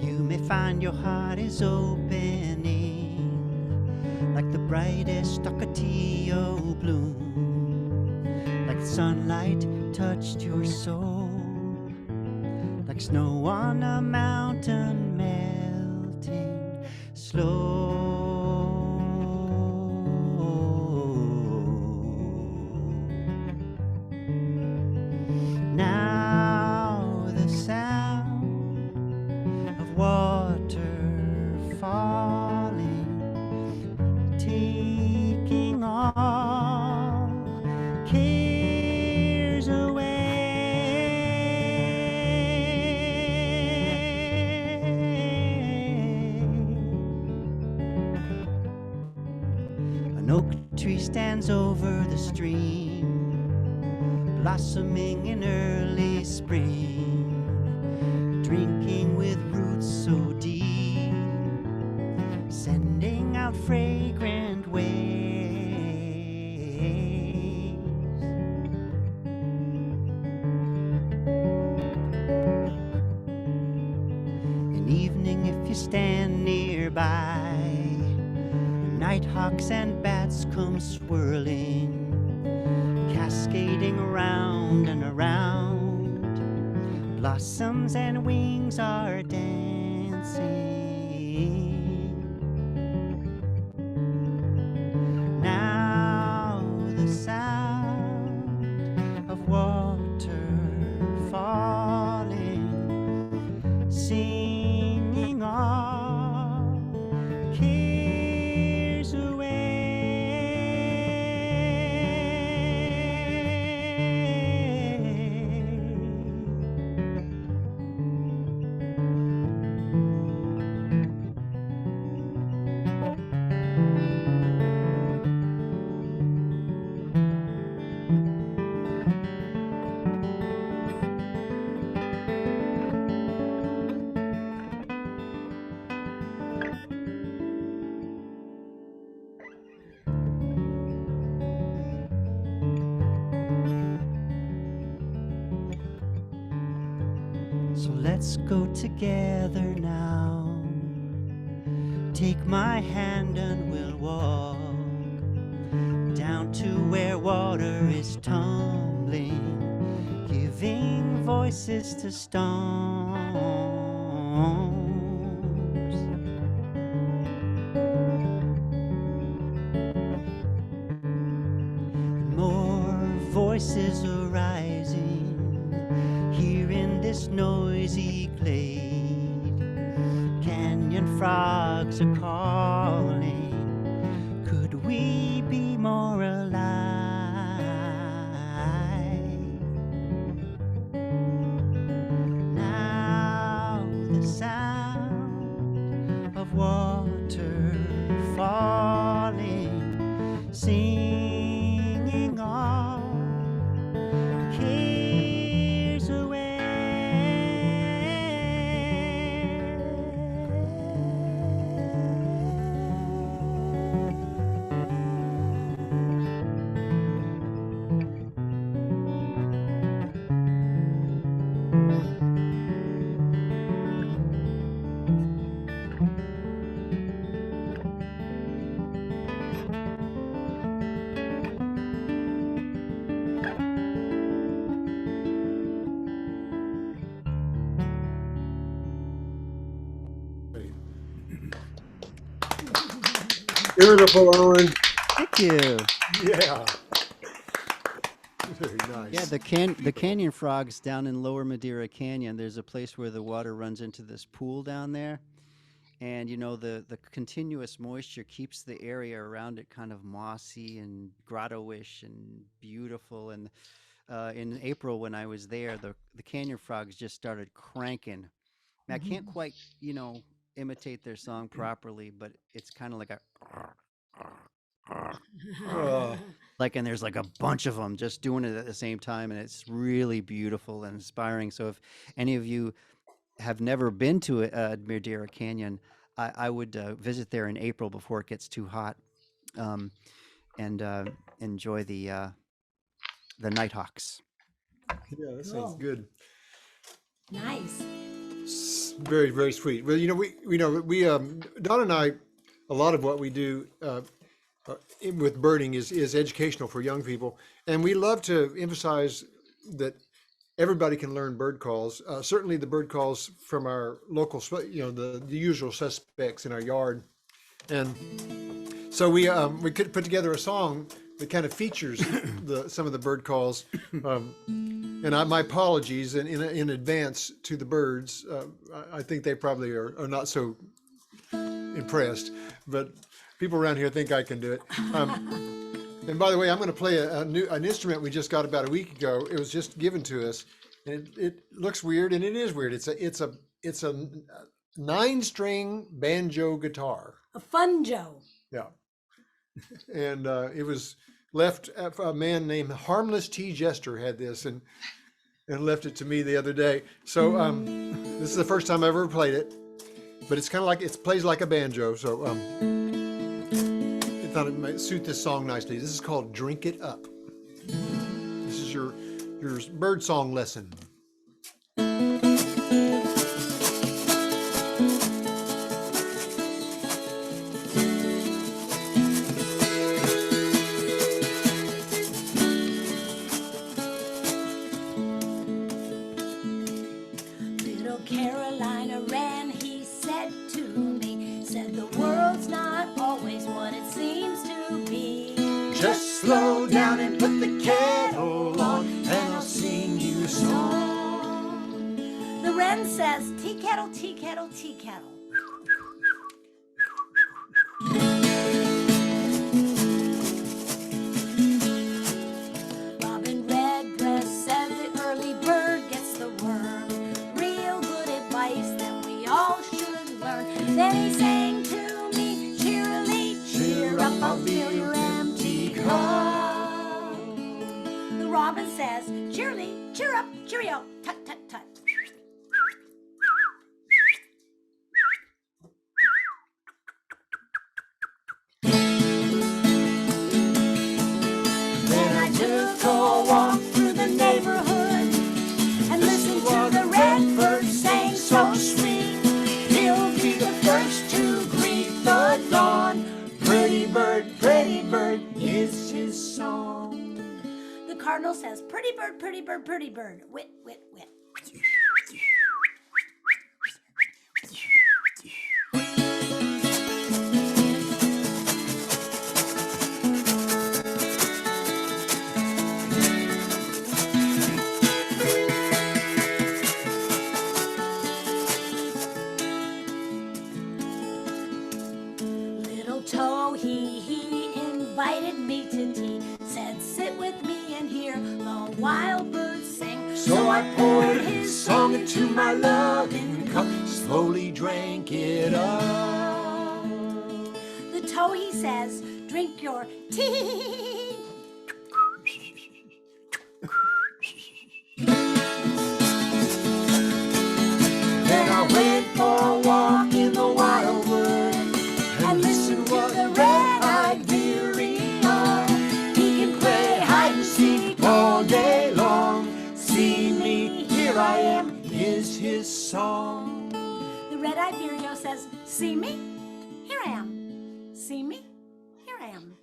you may find your heart is opening like the brightest Ocotillo bloom, like sunlight touched your soul, like snow on a mountain melting slow. Now the sound of water falling, taking all cares away. An oak tree stands over the stream, blossoming in early spring, drinking with roots so deep, sending out fragrant waves. An evening, if you stand nearby, Nighthawks and bats come swirling, cascading around and around. Blossoms and wings are dancing. Now the sound of water falling, singing all cares away. So let's go together now. Take my hand and we'll walk down to where water is tumbling, giving voices to storms. More voices are rising here in this noisy glade. Canyon frogs are calling. Could we be more alive? Now the sound of water falling, singing all cares Beautiful, Owen. Thank you. Yeah. Very nice. Yeah, the canyon frogs down in Lower Madeira Canyon, there's a place where the water runs into this pool down there. And you know, the continuous moisture keeps the area around it kind of mossy and grotto-ish and beautiful. And in April when I was there, the canyon frogs just started cranking. And I can't quite, imitate their song properly, but it's kind of like a and there's like a bunch of them just doing it at the same time, and it's really beautiful and inspiring. So if any of you have never been to Madeira Canyon, I would visit there in April before it gets too hot, and enjoy the nighthawks. Yeah, that sounds good. Nice. Very, very sweet. Well, Don and I, a lot of what we do with birding is educational for young people, and we love to emphasize that everybody can learn bird calls. Certainly, the bird calls from our local, the usual suspects in our yard, and so we could put together a song that kind of features some of the bird calls. And my apologies in advance to the birds. I think they probably are not so impressed, but people around here think I can do it. And by the way, I'm going to play an instrument we just got about a week ago. It was just given to us, and it looks weird, and it is weird. It's a 9-string banjo guitar. A funjo. Yeah, and it was left. A man named Harmless T. Jester had this and left it to me the other day. So this is the first time I ever played it, but it's kind of like it plays like a banjo. So I thought it might suit this song nicely. This is called "Drink It Up." This is your bird song lesson. slow down and put the kettle on, and I'll sing you a song. The wren says, tea kettle, tea kettle, tea kettle. Robin Redbreast says the early bird gets the worm. Real good advice that we all should learn. Then he sang to me cheerily, cheer up, I'll fill your empty cup. The robin says, cheerily, cheer up, cheerio, tut, tut, tut. Then I took a walk through the neighborhood and listened to the redbird sing so sweet. He'll be the first to greet the dawn. Pretty bird is his song. The cardinal says, pretty bird, pretty bird, pretty bird. Wit, wit, wit. Little Towhee, he invited me to tea. Said, sit with me and hear the wild birds sing. So I poured his song into my loving cup, slowly drank it up. The Towhee says, drink your tea. Then I went for a walk in the wildwood and listened to the red-eyed vireo. He can play hide and seek all day long. See me, here I am, is his song. The red-eyed vireo says, see me? Here I am. See me? Here I am.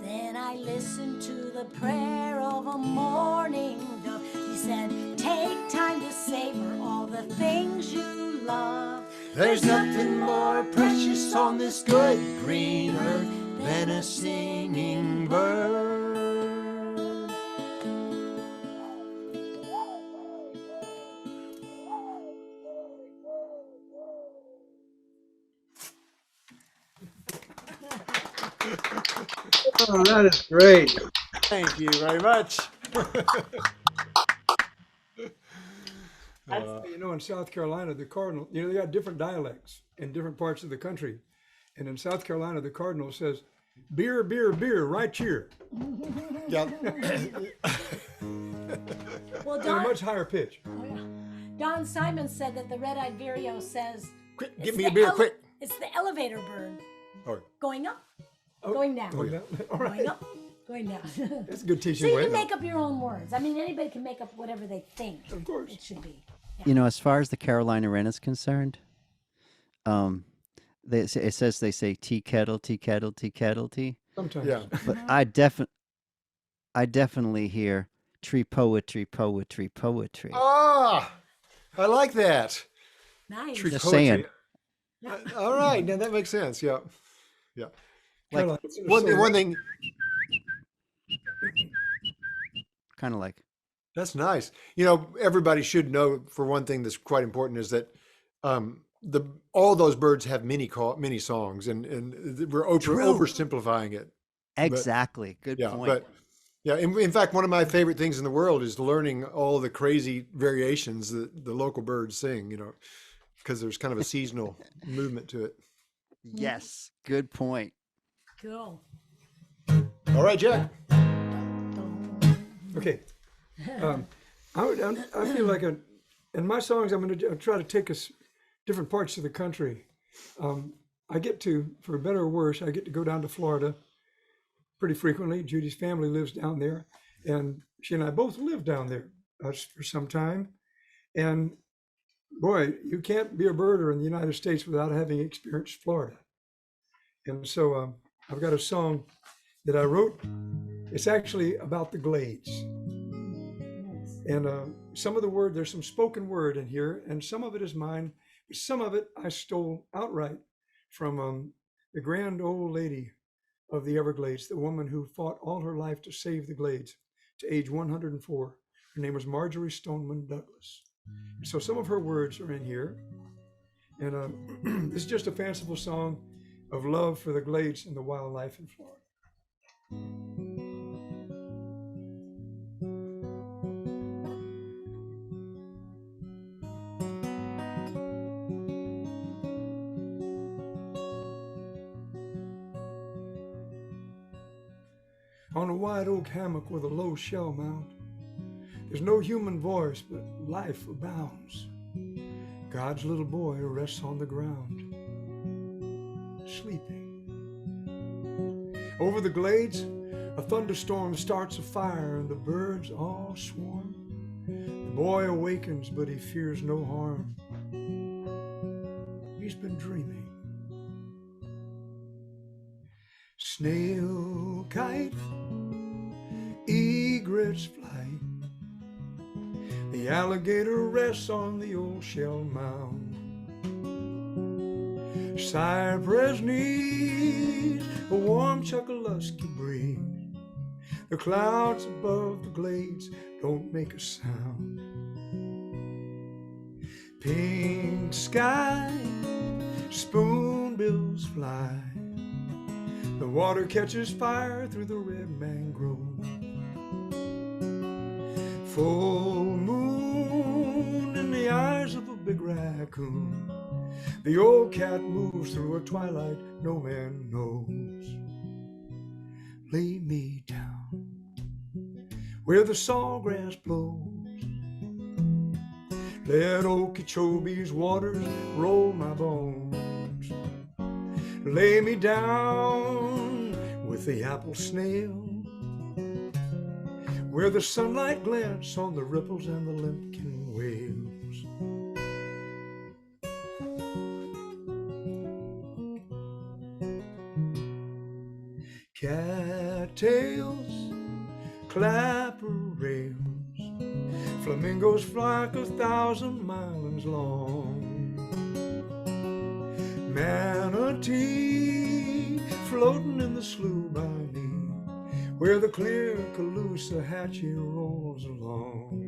Then I listened to the prayer of a morning dove. He said, take time to savor all the things you love. There's nothing more precious on this good green earth than a singing bird. Oh, that is great. Thank you very much. You know, in South Carolina, the cardinal, you know, they got different dialects in different parts of the country. And in South Carolina, the cardinal says, beer, beer, beer, right here, Yeah. Well, at a much higher pitch. Don Simon said that the red-eyed vireo says, Quick, it's give me the a beer, quick. It's the elevator bird. Oh. Going up, going down, All going right, up, going down. that's a good So teaching you way. can make up your own words. I mean, anybody can make up whatever they think Of course. it should be. You know, as far as the Carolina Wren is concerned, it says they say tea kettle, tea kettle, tea kettle, tea. Sometimes. Yeah. But I definitely hear tree poetry, poetry, poetry. Ah, I like that. Nice. Tree Just poetry. saying. All right, now that makes sense. Yeah. Yeah. Carolina, One thing, Kind of like. that's nice. You know, everybody should know, for one thing that's quite important, is that all those birds have many songs, and we're oversimplifying it. Exactly. Good Yeah, point. but yeah, in fact, one of my favorite things in the world is learning all the crazy variations that the local birds sing, you know, because there's kind of a seasonal movement to it. Yes. Good point. Cool. All right, Jack. Okay. I feel like in my songs, I'm going to try to take us different parts of the country. I get to, for better or worse, I get to go down to Florida pretty frequently. Judy's family lives down there, and she and I both lived down there for some time. And boy, you can't be a birder in the United States without having experienced Florida. And so I've got a song that I wrote. It's actually about the glades. And some of the word, there's some spoken word in here, and some of it is mine. Some of it I stole outright from the grand old lady of the Everglades, the woman who fought all her life to save the Glades to age 104. Her name was Marjorie Stoneman Douglas. So some of her words are in here. And this is just a fanciful song of love for the Glades and the wildlife in Florida. On a white oak hammock with a low shell mound, there's no human voice, but life abounds. God's little boy rests on the ground, sleeping. Over the glades, a thunderstorm starts a fire, and the birds all swarm. The boy awakens, but he fears no harm. He's been dreaming. Snail, kite, egrets fly. The alligator rests on the old shell mound. Cypress knees a warm chuckalusky breeze. The clouds above the glades don't make a sound. Pink sky, spoonbills fly. The water catches fire through the red mangrove. Full moon in the eyes of a big raccoon. The old cat moves through a twilight no man knows. Lay me down where the sawgrass blows. Let Okeechobee's waters roll my bones. Lay me down with the apple snail, where the sunlight glints on the ripples and the limpkin whales. Cattails, clapper rails, flamingos flock 1,000 miles long. Manatee floating in the slough by me, where the clear Caloosahatchee rolls along.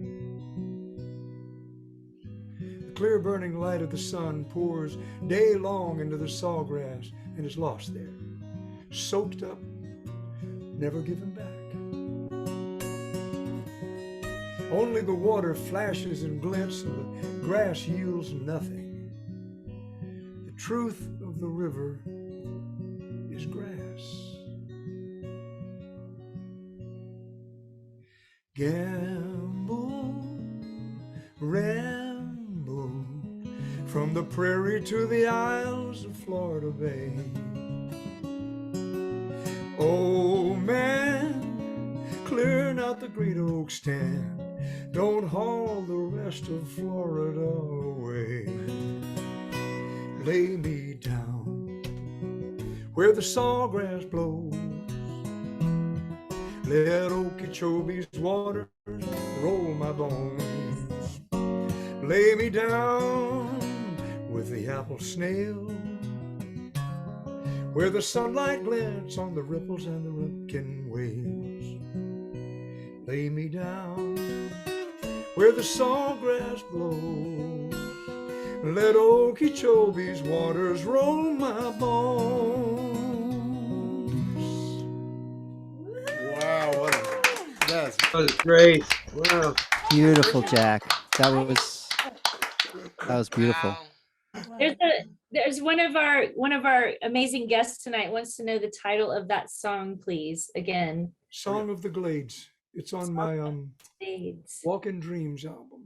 The clear burning light of the sun pours day long into the sawgrass and is lost there, soaked up, never given back. Only the water flashes and glints, and the grass yields nothing. The truth of the river is grass. Gamble, ramble, from the prairie to the isles of Florida Bay. Oh man, clearing out the great oak stand, don't haul the rest of Florida away. Lay me down where the sawgrass blows. Let Okeechobee's waters roll my bones. Lay me down with the apple snail, where the sunlight glints on the ripples and the limpkin whales. Lay me down where the sawgrass blows. Let Okeechobee's waters roll my bones. Wow, that was great. Wow. Beautiful, Jack. That was beautiful. Wow. There's one of our amazing guests tonight wants to know the title of that song, please. Again. Song of the Glades. It's on my Glades. Walk in Dreams album.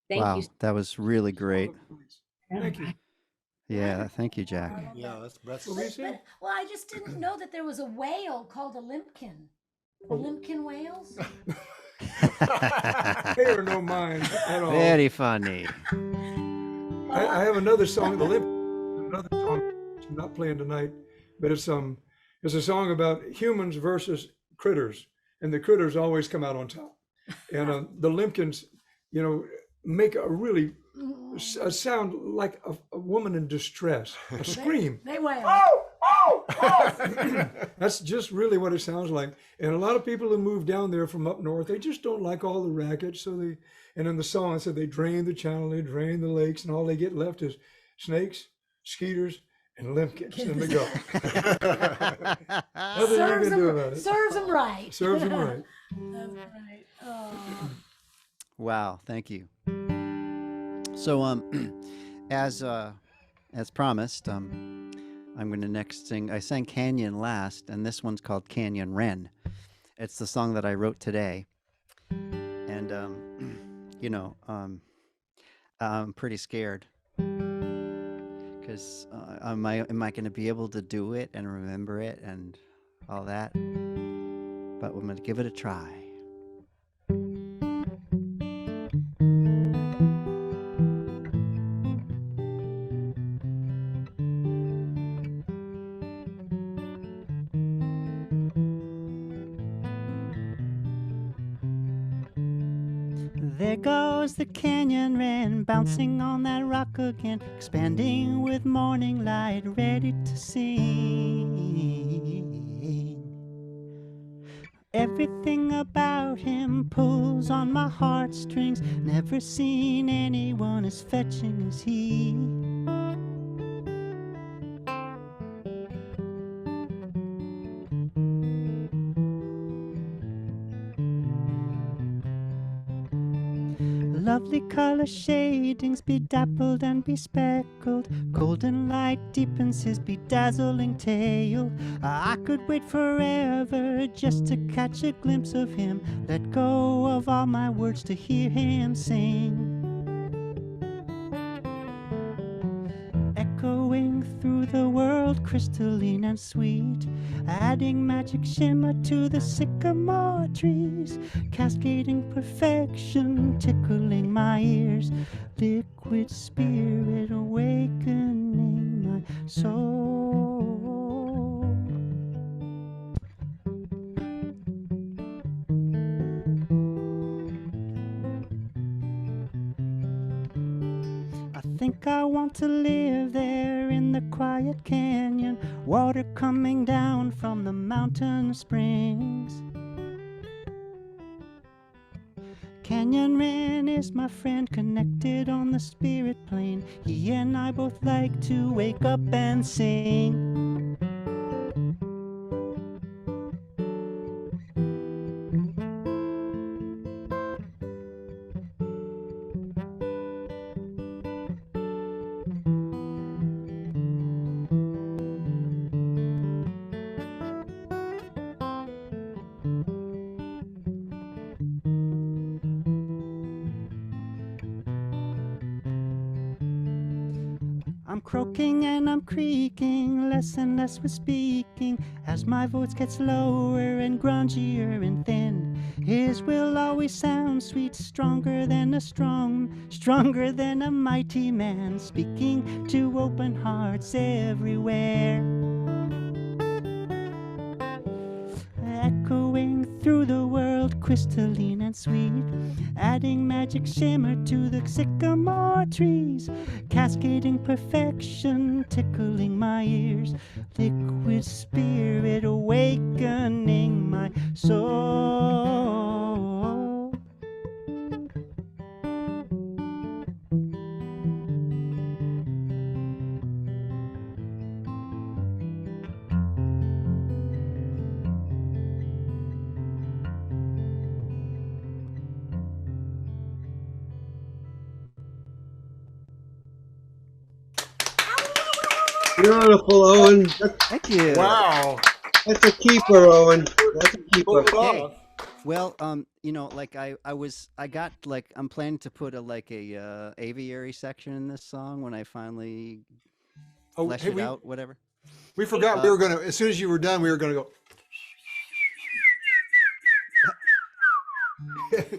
Thank Wow, you. that was really great. Thank you. Yeah, thank you, Jack. yeah, that's What were you saying? Well, I just didn't know that there was a whale called a limpkin. The limpkin whales? They are no mind at all. Very funny. I have another song, another song I'm not playing tonight, but it's a song about humans versus critters, and the critters always come out on top. And the limpkins you know, make a really a sound like a woman in distress, a scream. They wail. That's just really what it sounds like. And a lot of people who move down there from up north, they just don't like all the racket. So and in the song I said they drain the channel, they drain the lakes, and all they get left is snakes, skeeters, and limpkins. And they go. Nothing you can do about it. Serves them right. Serves them right. That's right. Oh. Wow, thank you. So, as promised, I'm going to next sing. I sang Canyon last, and this one's called Canyon Wren. It's the song that I wrote today, and you know, I'm pretty scared because am I going to be able to do it and remember it and all that? But I'm going to give it a try. There goes the canyon wren, bouncing on that rock again, expanding with morning light, ready to sing. Everything about him pulls on my heartstrings, never seen anyone as fetching as he. Lovely color shadings, bedappled and bespeckled. Golden light deepens his bedazzling tail. I could wait forever just to catch a glimpse of him. Let go of all my words to hear him sing. Echoing through the world, crystalline and sweet, adding magic shimmer to the sycamore trees, cascading perfection, tickling my ears, liquid spirit awakening my soul. I think I want to live there in the quiet canyon, water coming down from the mountain springs. Canyon Wren is my friend, connected on the spirit plane. He and I both like to wake up and sing. I'm croaking and I'm creaking, less and less with speaking, as my voice gets lower and grungier and thin. His will always sound sweet, stronger than a mighty man, speaking to open hearts everywhere. Echoing through the world, crystalline and sweet, adding magic shimmer to the sycamore trees, cascading perfection, tickling my ears, liquid spirit awakening my soul. Beautiful, Owen. Thank you. Wow. That's a keeper, Owen. That's a keeper. Pull it off. Well, you know, like I'm planning to put a aviary section in this song when I finally flesh hey, it out, whatever. We forgot we were going to, as soon as you were done, we were going to go.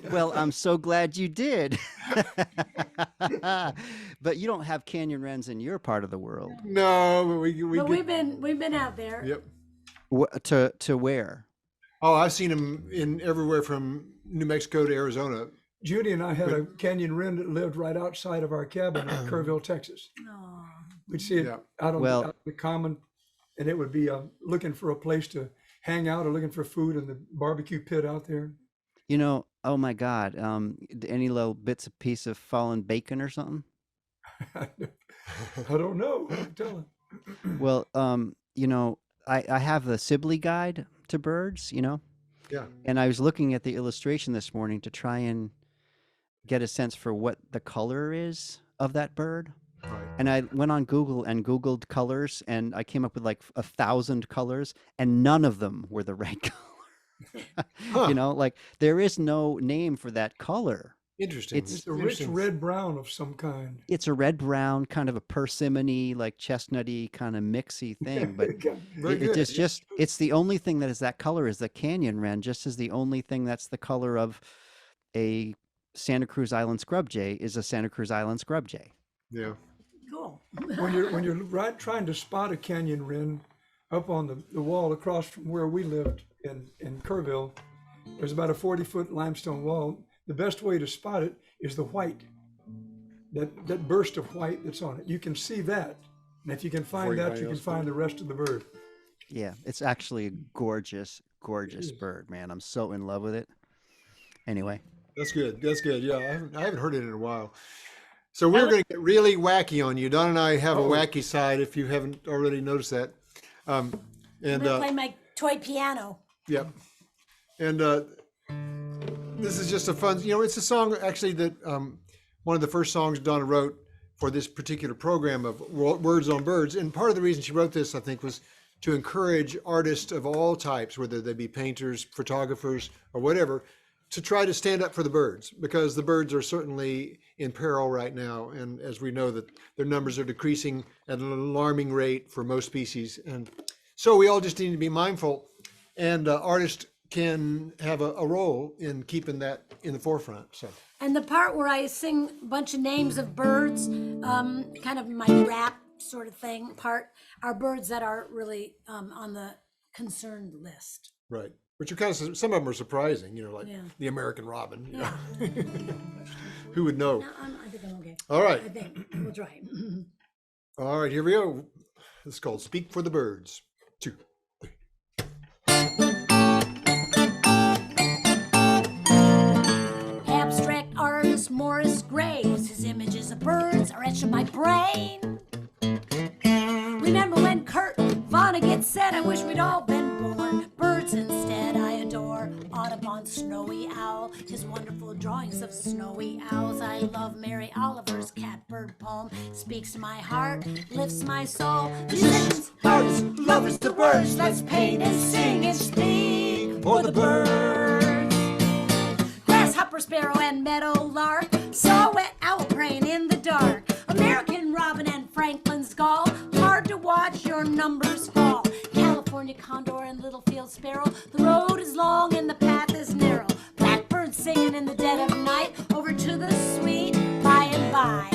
Well, I'm so glad you did. But you don't have canyon wrens in your part of the world. No, but We've been out there. Yep. To where? Oh, I've seen them in everywhere from New Mexico to Arizona. Judy and I had a canyon wren that lived right outside of our cabin in Kerrville, Texas. Aw. We'd see it Yeah. out on Well- out in the common, and it would be looking for a place to hang out or looking for food in the barbecue pit out there. You know, oh my God, any little bits of piece of fallen bacon or something? I don't know. I'm telling. Well, you know, I have the Sibley guide to birds, you know, Yeah. and I was looking at the illustration this morning to try and get a sense for what the color is of that bird. Right. And I went on Google and Googled colors, and I came up with like 1,000 colors, and none of them were the right color. Huh. You know, like there is no name for that color. Interesting. It's It's a rich Interesting. red brown of some kind. It's a red brown, kind of a persimmony, like chestnutty, kind of mixy thing. But Very it good. just it's the only thing that is that color is the canyon wren, just as the only thing that's the color of a Santa Cruz Island scrub jay is a Santa Cruz Island scrub jay. Yeah. Cool. When you're right trying to spot a canyon wren up on the wall across from where we lived in Kerrville, there's about a 40-foot limestone wall. The best way to spot it is the white, that burst of white that's on it. You can see that, and if you can Before find that, anybody you can else find the rest of the bird. Yeah, it's actually a gorgeous, gorgeous is. bird, man. I'm so in love with it. Anyway, That's good. That's good. Yeah, I haven't heard it in a while. So we're going to get really wacky on you. Don and I have a wacky side, if you haven't already noticed that. I'm And gonna play my toy piano. yeah, and this is just a fun. You know, it's a song actually that one of the first songs Donna wrote for this particular program of Words on Birds. And part of the reason she wrote this, I think, was to encourage artists of all types, whether they be painters, photographers, or whatever, to try to stand up for the birds, because the birds are certainly in peril right now. And as we know, that their numbers are decreasing at an alarming rate for most species. And so we all just need to be mindful, and artists can have a role in keeping that in the forefront. So And the part where I sing a bunch of names of birds, kind of my rap sort of thing part, are birds that are really on the concerned list. right, which are kind of, some of them are surprising, you know, like Yeah. the American robin. You Yeah. know? Who would know? No, I think I'm okay. All right, I think we'll try. all right, here we go. It's called "Speak for the Birds." 2, 3. Abstract artist Morris Graves, his images of birds are etched in my brain. Remember when Kurt Vonnegut said, I wish we'd all been born birds instead. I adore Audubon Snowy Owl, his wonderful drawings of snowy owls. I love Mary Oliver's catbird poem, speaks to my heart, lifts my soul. Musicians, artists, lovers to birds, let's paint and sing and speak for the birds. Grasshopper, sparrow, and meadow lark, saw wet owl praying in the dark. American robin and Franklin's gull, hard to watch your numbers fall. California condor and little field sparrow, the road is long and the path is narrow. Blackbird singing in the dead of night, over to the sweet by and by.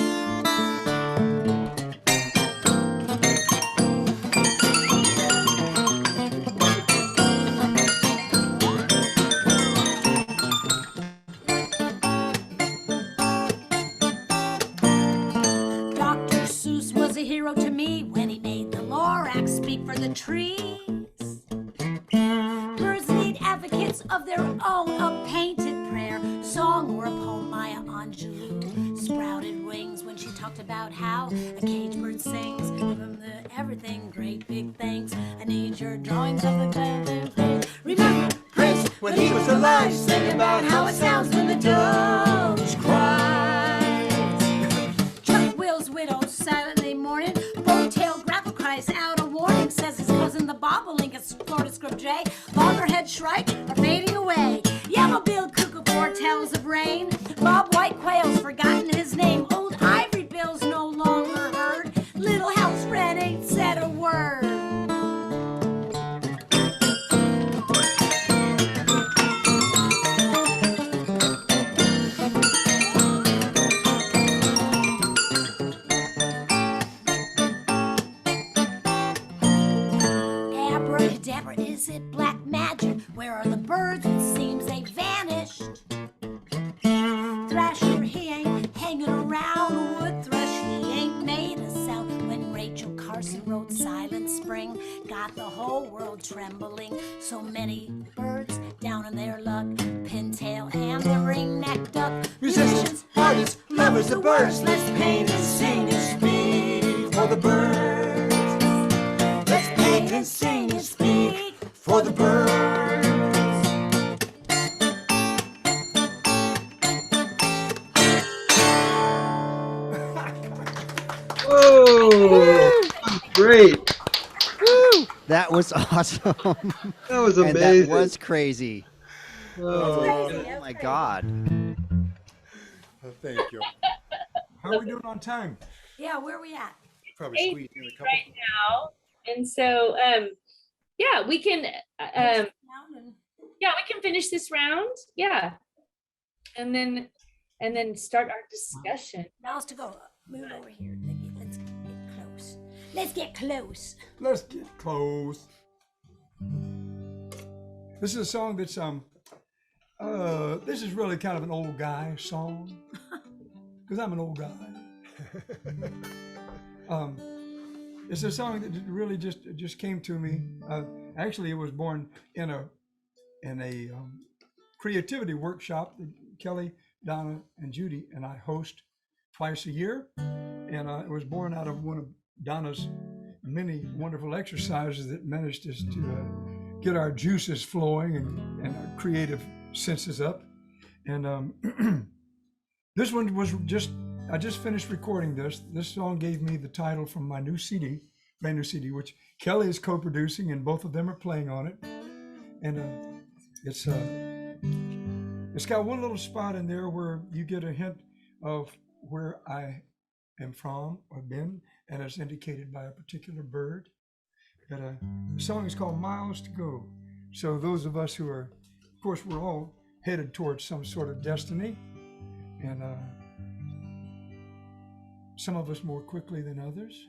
Dr. Seuss was a hero to me when he made the Lorax speak for the trees. Birds need advocates of their own, a painted prayer, song or a poem. Maya Angelou sprouted wings when she talked about how a cage bird sings from the everything great big things. I need your drawings of the things. Remember Prince when he was alive, sang about how it sounds when the doves cry. Chuck Will's widow silently mourning, bow-tailed grackle cries out a warning, says his cousin the bobolink is Florida scrub jay, loggerhead shrike are fading away. Yellow-billed cuckoo foretells of rain, bob white quail's forgotten his name, old ivory bill's no longer heard, little house wren ain't said a word. Abracadabra, is it black magic? Where are the birds? It seems they vanished. trembling. So many birds down in their luck. Pintail and the ringneck duck. Musicians, artists, lovers of birds, let's paint and sing and speak for the birds. Let's paint and sing and speak for the birds. Whoa! Great. Woo! That was awesome. That was And amazing. that was crazy. Oh, Oh my God. Thank you. How are we doing on time? Yeah, where are we at? Probably squeeze in a couple. right now. And so, yeah, we can, yeah, we can finish this round. Yeah. And then start our discussion. Mouse to go. Move over here. Let's get close. Let's get close. Let's get close. This is a song that's this is really kind of an old guy song, because I'm an old guy. It's a song that really just came to me. Actually, it was born in a creativity workshop that Kelly, Donna, and Judy and I host twice a year, and it was born out of one of Donna's many wonderful exercises that managed us to get our juices flowing and our creative senses up. And this one was I just finished recording this. This song gave me the title from my new CD, brand new CD, which Kelly is co-producing, and both of them are playing on it. And it's got one little spot in there where you get a hint of where I am from or been, and it's indicated by a particular bird. But the song is called Miles to Go. So those of us who are, of course, we're all headed towards some sort of destiny, and some of us more quickly than others.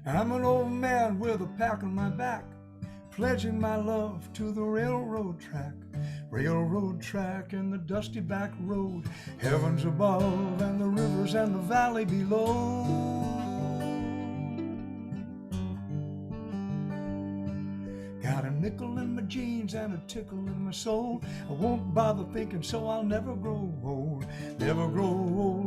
I'm an old man with a pack on my back, pledging my love to the railroad track and the dusty back road, heavens above and the rivers and the valley below. Got a nickel in my jeans and a tickle in my soul. I won't bother thinking, so I'll never grow old,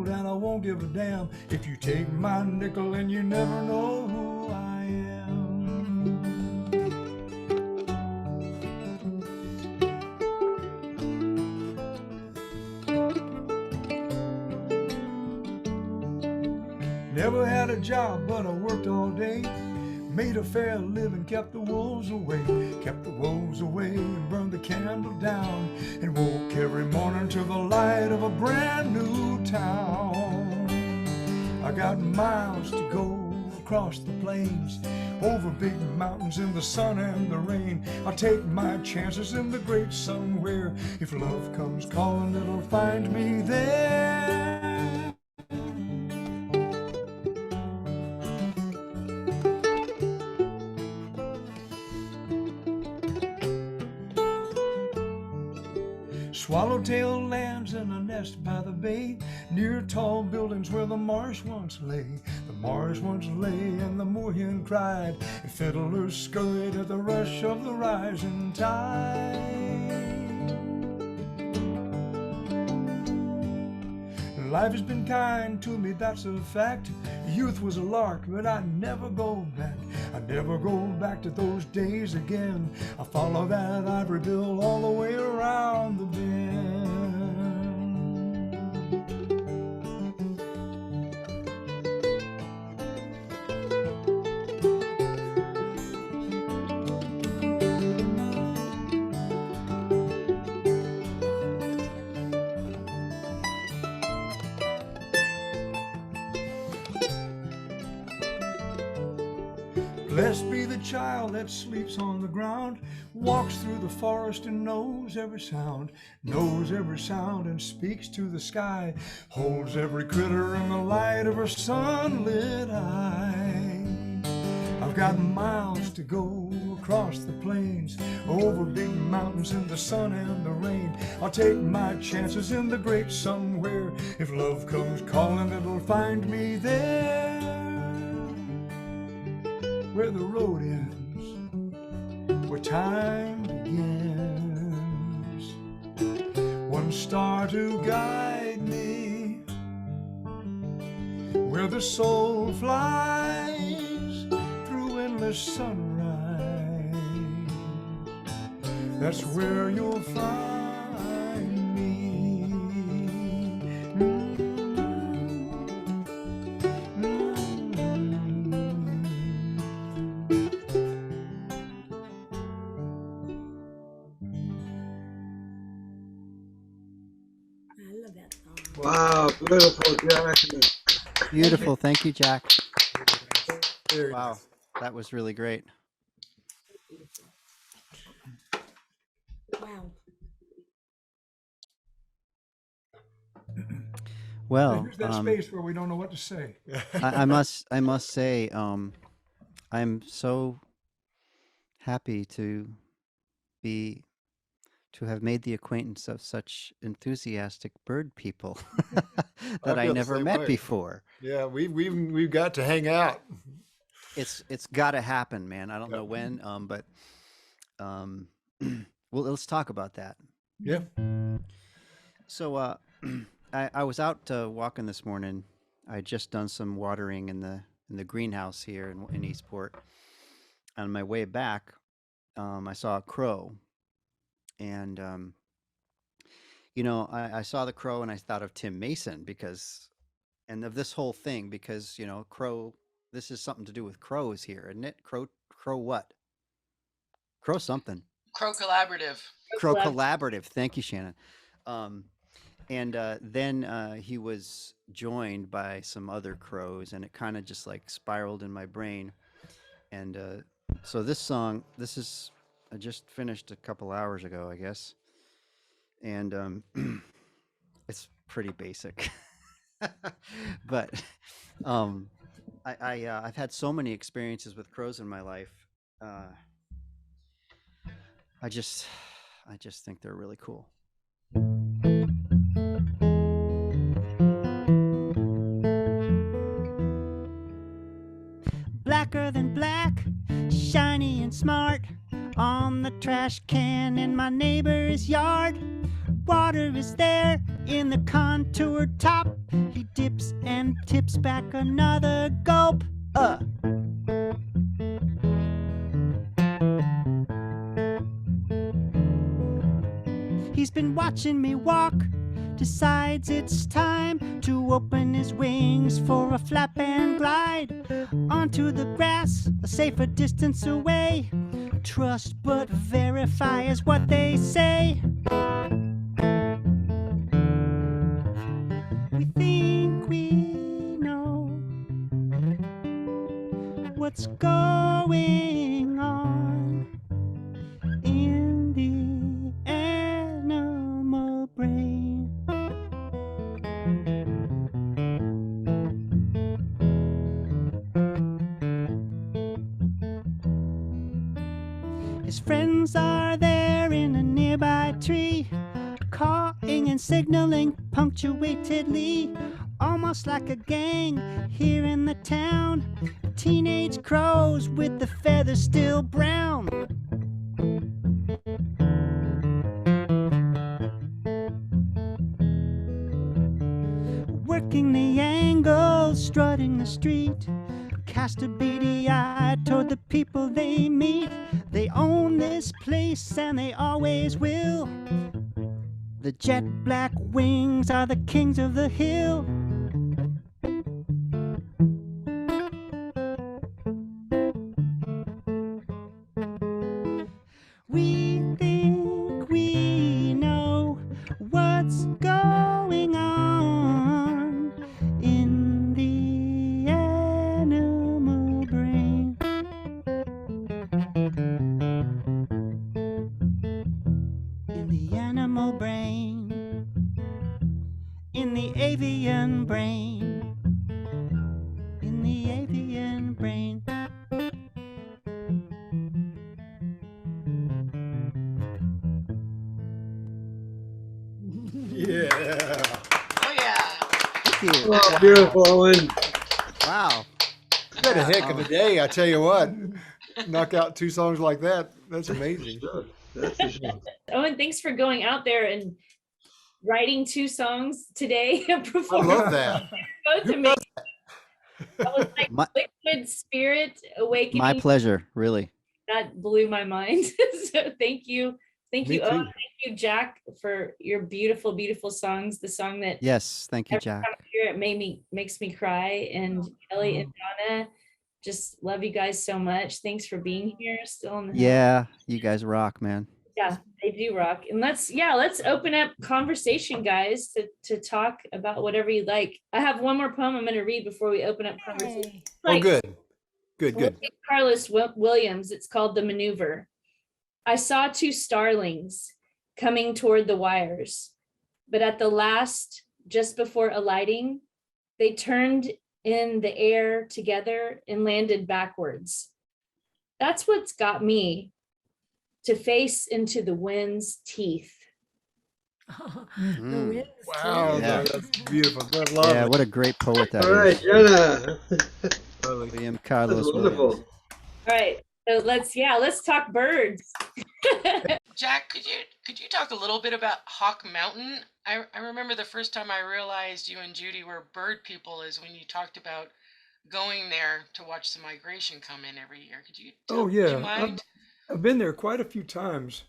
and I won't give a damn if you take my nickel and you never know who I am. Never had a job, but I worked all day. Made a fair living, kept the wolves away, and burned the candle down, and woke every morning to the light of a brand new town. I got miles to go across the plains, over big mountains in the sun and the rain. I'll take my chances in the great somewhere. If love comes calling, it'll find me there. Swallowtail lands in a nest by the bay, near tall buildings where the marsh once lay. The marsh once lay and the moorhen cried, and fiddlers scurried at the rush of the rising tide. Life has been kind to me, that's a fact. Youth was a lark, but I never go back. I never go back to those days again. I follow that ivory bill all the way around the bend. Blessed be the child that sleeps on the ground, walks through the forest and knows every sound and speaks to the sky, holds every critter in the light of her sunlit eye. I've got miles to go across the plains, over big mountains in the sun and the rain. I'll take my chances in the great somewhere. If love comes calling, it'll find me there, where the road ends, where time begins. One star to guide me, where the soul flies through endless sunrise. That's where you'll find me. I love that song. Wow, beautiful, Jack. Beautiful. Thank you, Jack. Very Wow, nice. that was really great. Wow. Well, There's that space where we don't know what to say. I must say, I'm so happy to have made the acquaintance of such enthusiastic bird people that I feel the never same met way. before. Yeah, we've got to hang out. It's got to happen, man. I don't Yep. know when, but well, let's talk about that. Yeah. So, I was out walking this morning. I had just done some watering in the greenhouse here in Eastport. On my way back, I saw a crow, and I saw the crow and I thought of Tim Mason and of this whole thing because crow. This is something to do with crows here, isn't it? Crow what? Crow something. Crow Collaborative. Crow Collab- Collaborative. Thank you, Shannon. And then he was joined by some other crows, and it kind of just like spiraled in my brain. And so this song, I just finished a couple hours ago, I guess, and it's pretty basic, but I've had so many experiences with crows in my life. I just think they're really cool. Blacker than black, shiny and smart, on the trash can in my neighbor's yard. Water is there in the contour top. He dips and tips back another gulp. He's been watching me walk, decides it's time to open his wings for a flap and glide onto the grass, a safer distance away. Trust but verify is what they say. We think we know what's going on in the animal brain. His friends are there in a nearby tree, cawing and signaling punctuatedly, almost like a gang here in the town. Teenage crows with the feathers still brown. Working the angles, strutting the street, cast a beady eye toward the people they meet. They own this place and they always will. The jet black wings are the kings of the hill. We think we know what's going on in the animal brain. In the animal brain. In the avian brain. In the avian brain. Oh, yeah. Thank you. Oh, beautiful, Owen. Wow. You had a heck of a day, I tell you what. Knock out 2 songs like that. That's amazing. Sure. That's for sure. Owen, thanks for going out there and writing 2 songs today I before love that. both of me. That was like My, liquid spirit awakening. my pleasure, really. That blew my mind. So thank you. Thank Me you, Owen. too. Thank you, Jack, for your beautiful, beautiful songs. The song that Yes, thank you, every Jack. time I hear it makes me cry. And Kelly and Donna, just love you guys so much. Thanks for being here still on the hill. Yeah, you guys rock, man. Yeah, they do rock. And let's open up conversation, guys, to talk about whatever you like. I have one more poem I'm going to read before we open up conversation. Hey. Oh, good. Good. Carlos Williams. It's called The Maneuver. I saw 2 starlings coming toward the wires, but at the last, just before alighting, they turned in the air together and landed backwards. That's what's got me to face into the wind's teeth. The Mm. wind's Wow, Yeah. that's beautiful. I love Yeah, it. what a great poet that All right, is. Jena. William That's Carlos wonderful. Williams. All right, so let's talk birds. Jack, could you talk a little bit about Hawk Mountain? I remember the first time I realized you and Judy were bird people is when you talked about going there to watch the migration come in every year. Could you Oh would you yeah, mind? I've been there quite a few times.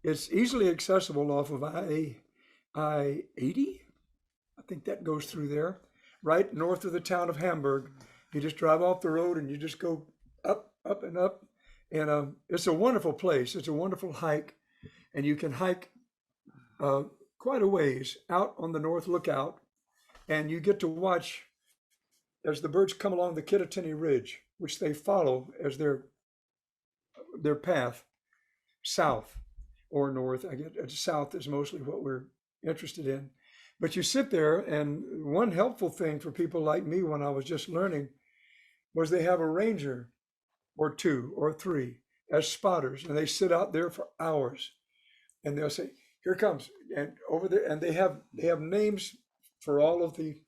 It's easily accessible off of I-80. I think that goes through there, right north of the town of Hamburg. You just drive off the road and you just go up, up and up. And it's a wonderful place. It's a wonderful hike. And you can hike quite a ways out on the North Lookout. And you get to watch as the birds come along the Kittatinny Ridge, which they follow as their path south or north. I guess south is mostly what we're interested in. But you sit there, and one helpful thing for people like me when I was just learning was they have a ranger or 2 or 3 as spotters, and they sit out there for hours, and they'll say, "Here comes," and over there, and they have names for all of the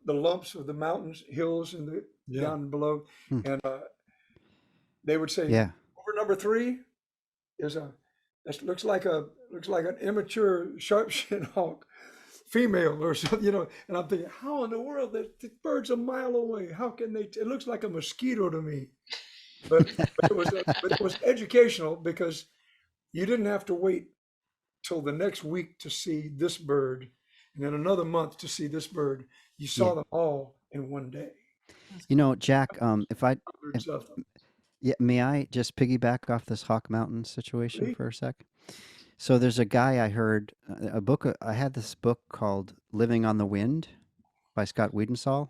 lumps of the mountains, hills, and the Yeah. down below, Hmm. and they would say, Yeah. "Over number 3 is that looks like an immature sharp-shinned hawk, female or something." And I'm thinking, how in the world the bird's a mile away? How can they? It looks like a mosquito to me. But it was educational because you didn't have to wait till the next week to see this bird, and then another month to see this bird. You saw Yeah. them all in one day. Jack, if Hundreds of them. may I just piggyback off this Hawk Mountain situation Please. for a sec? So there's a guy I heard a book. I had this book called "Living on the Wind" by Scott Wiedensaul,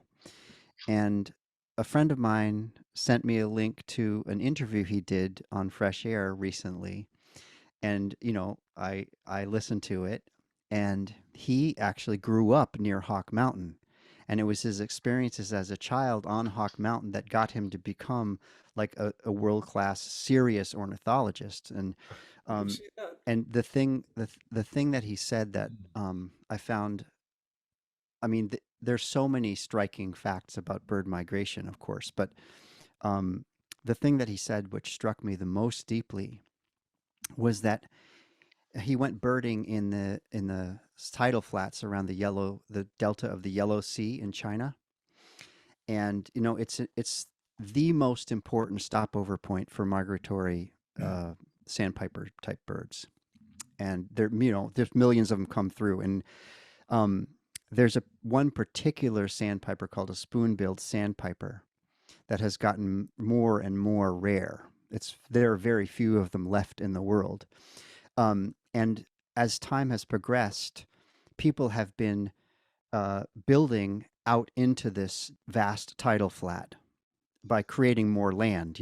and a friend of mine sent me a link to an interview he did on Fresh Air recently, and I listened to it, and he actually grew up near Hawk Mountain, and it was his experiences as a child on Hawk Mountain that got him to become like a world-class serious ornithologist. And I can um, see that. and the thing that he said that I found, I mean, there's so many striking facts about bird migration, of course, but the thing that he said, which struck me the most deeply, was that he went birding in the tidal flats around the delta of the Yellow Sea in China, and it's the most important stopover point for migratory sandpiper type birds, and there's millions of them come through, and there's one particular sandpiper called a spoon-billed sandpiper that has gotten more and more rare. There are very few of them left in the world. And as time has progressed, people have been building out into this vast tidal flat by creating more land,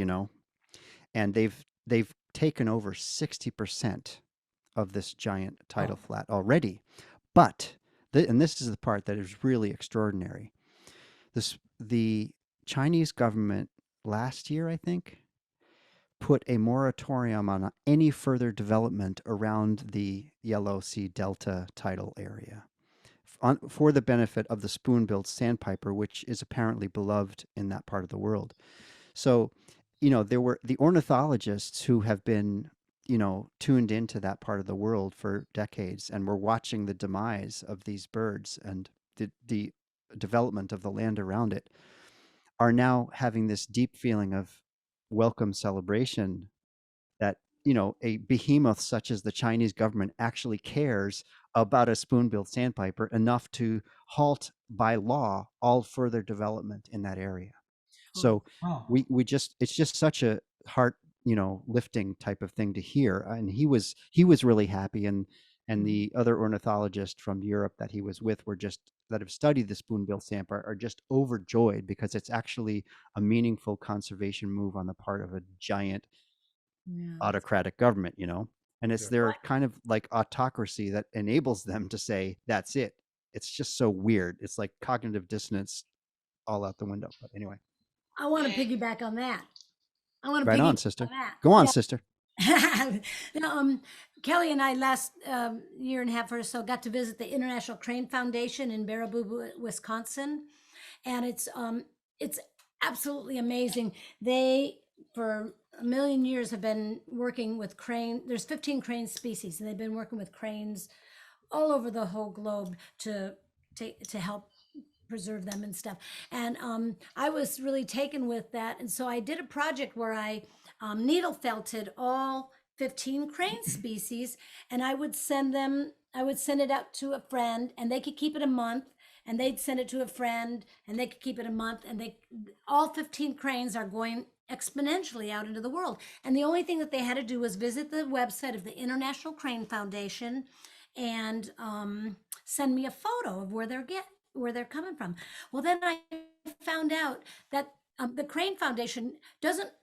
and they've taken over 60% of this giant tidal flat already. But and this is the part that is really extraordinary. The Chinese government last year, I think, put a moratorium on any further development around the Yellow Sea Delta tidal area for the benefit of the spoon-billed sandpiper, which is apparently beloved in that part of the world. So, there were the ornithologists who have been, tuned into that part of the world for decades and were watching the demise of these birds and the development of the land around it, are now having this deep feeling of welcome celebration that, a behemoth such as the Chinese government actually cares about a spoon-billed sandpiper enough to halt by law all further development in that area. So Wow. it's just such a heart, lifting type of thing to hear. And he was really happy. And the other ornithologist from Europe that he was with that have studied the spoonbill sandpiper are just overjoyed because it's actually a meaningful conservation move on the part of a giant autocratic government, and it's Yeah. their kind of like autocracy that enables them to say, that's it. It's just so weird. It's like cognitive dissonance all out the window. But anyway, I want to piggyback on that. I want to right piggyback on, sister. on that. Go on, Yeah. sister. Kelly and I last year and a half or so got to visit the International Crane Foundation in Baraboo, Wisconsin, and it's absolutely amazing. They, for a million years, have been working with crane. There's 15 crane species, and they've been working with cranes all over the whole globe to help preserve them and stuff. And I was really taken with that, and so I did a project where I needle felted all 15 crane species, and I would send it out to a friend, and they could keep it a month, and they'd send it to a friend, and they could keep it a month, and all 15 cranes are going exponentially out into the world. And the only thing that they had to do was visit the website of the International Crane Foundation and send me a photo of where they're coming from. Well, then I found out that the Crane Foundation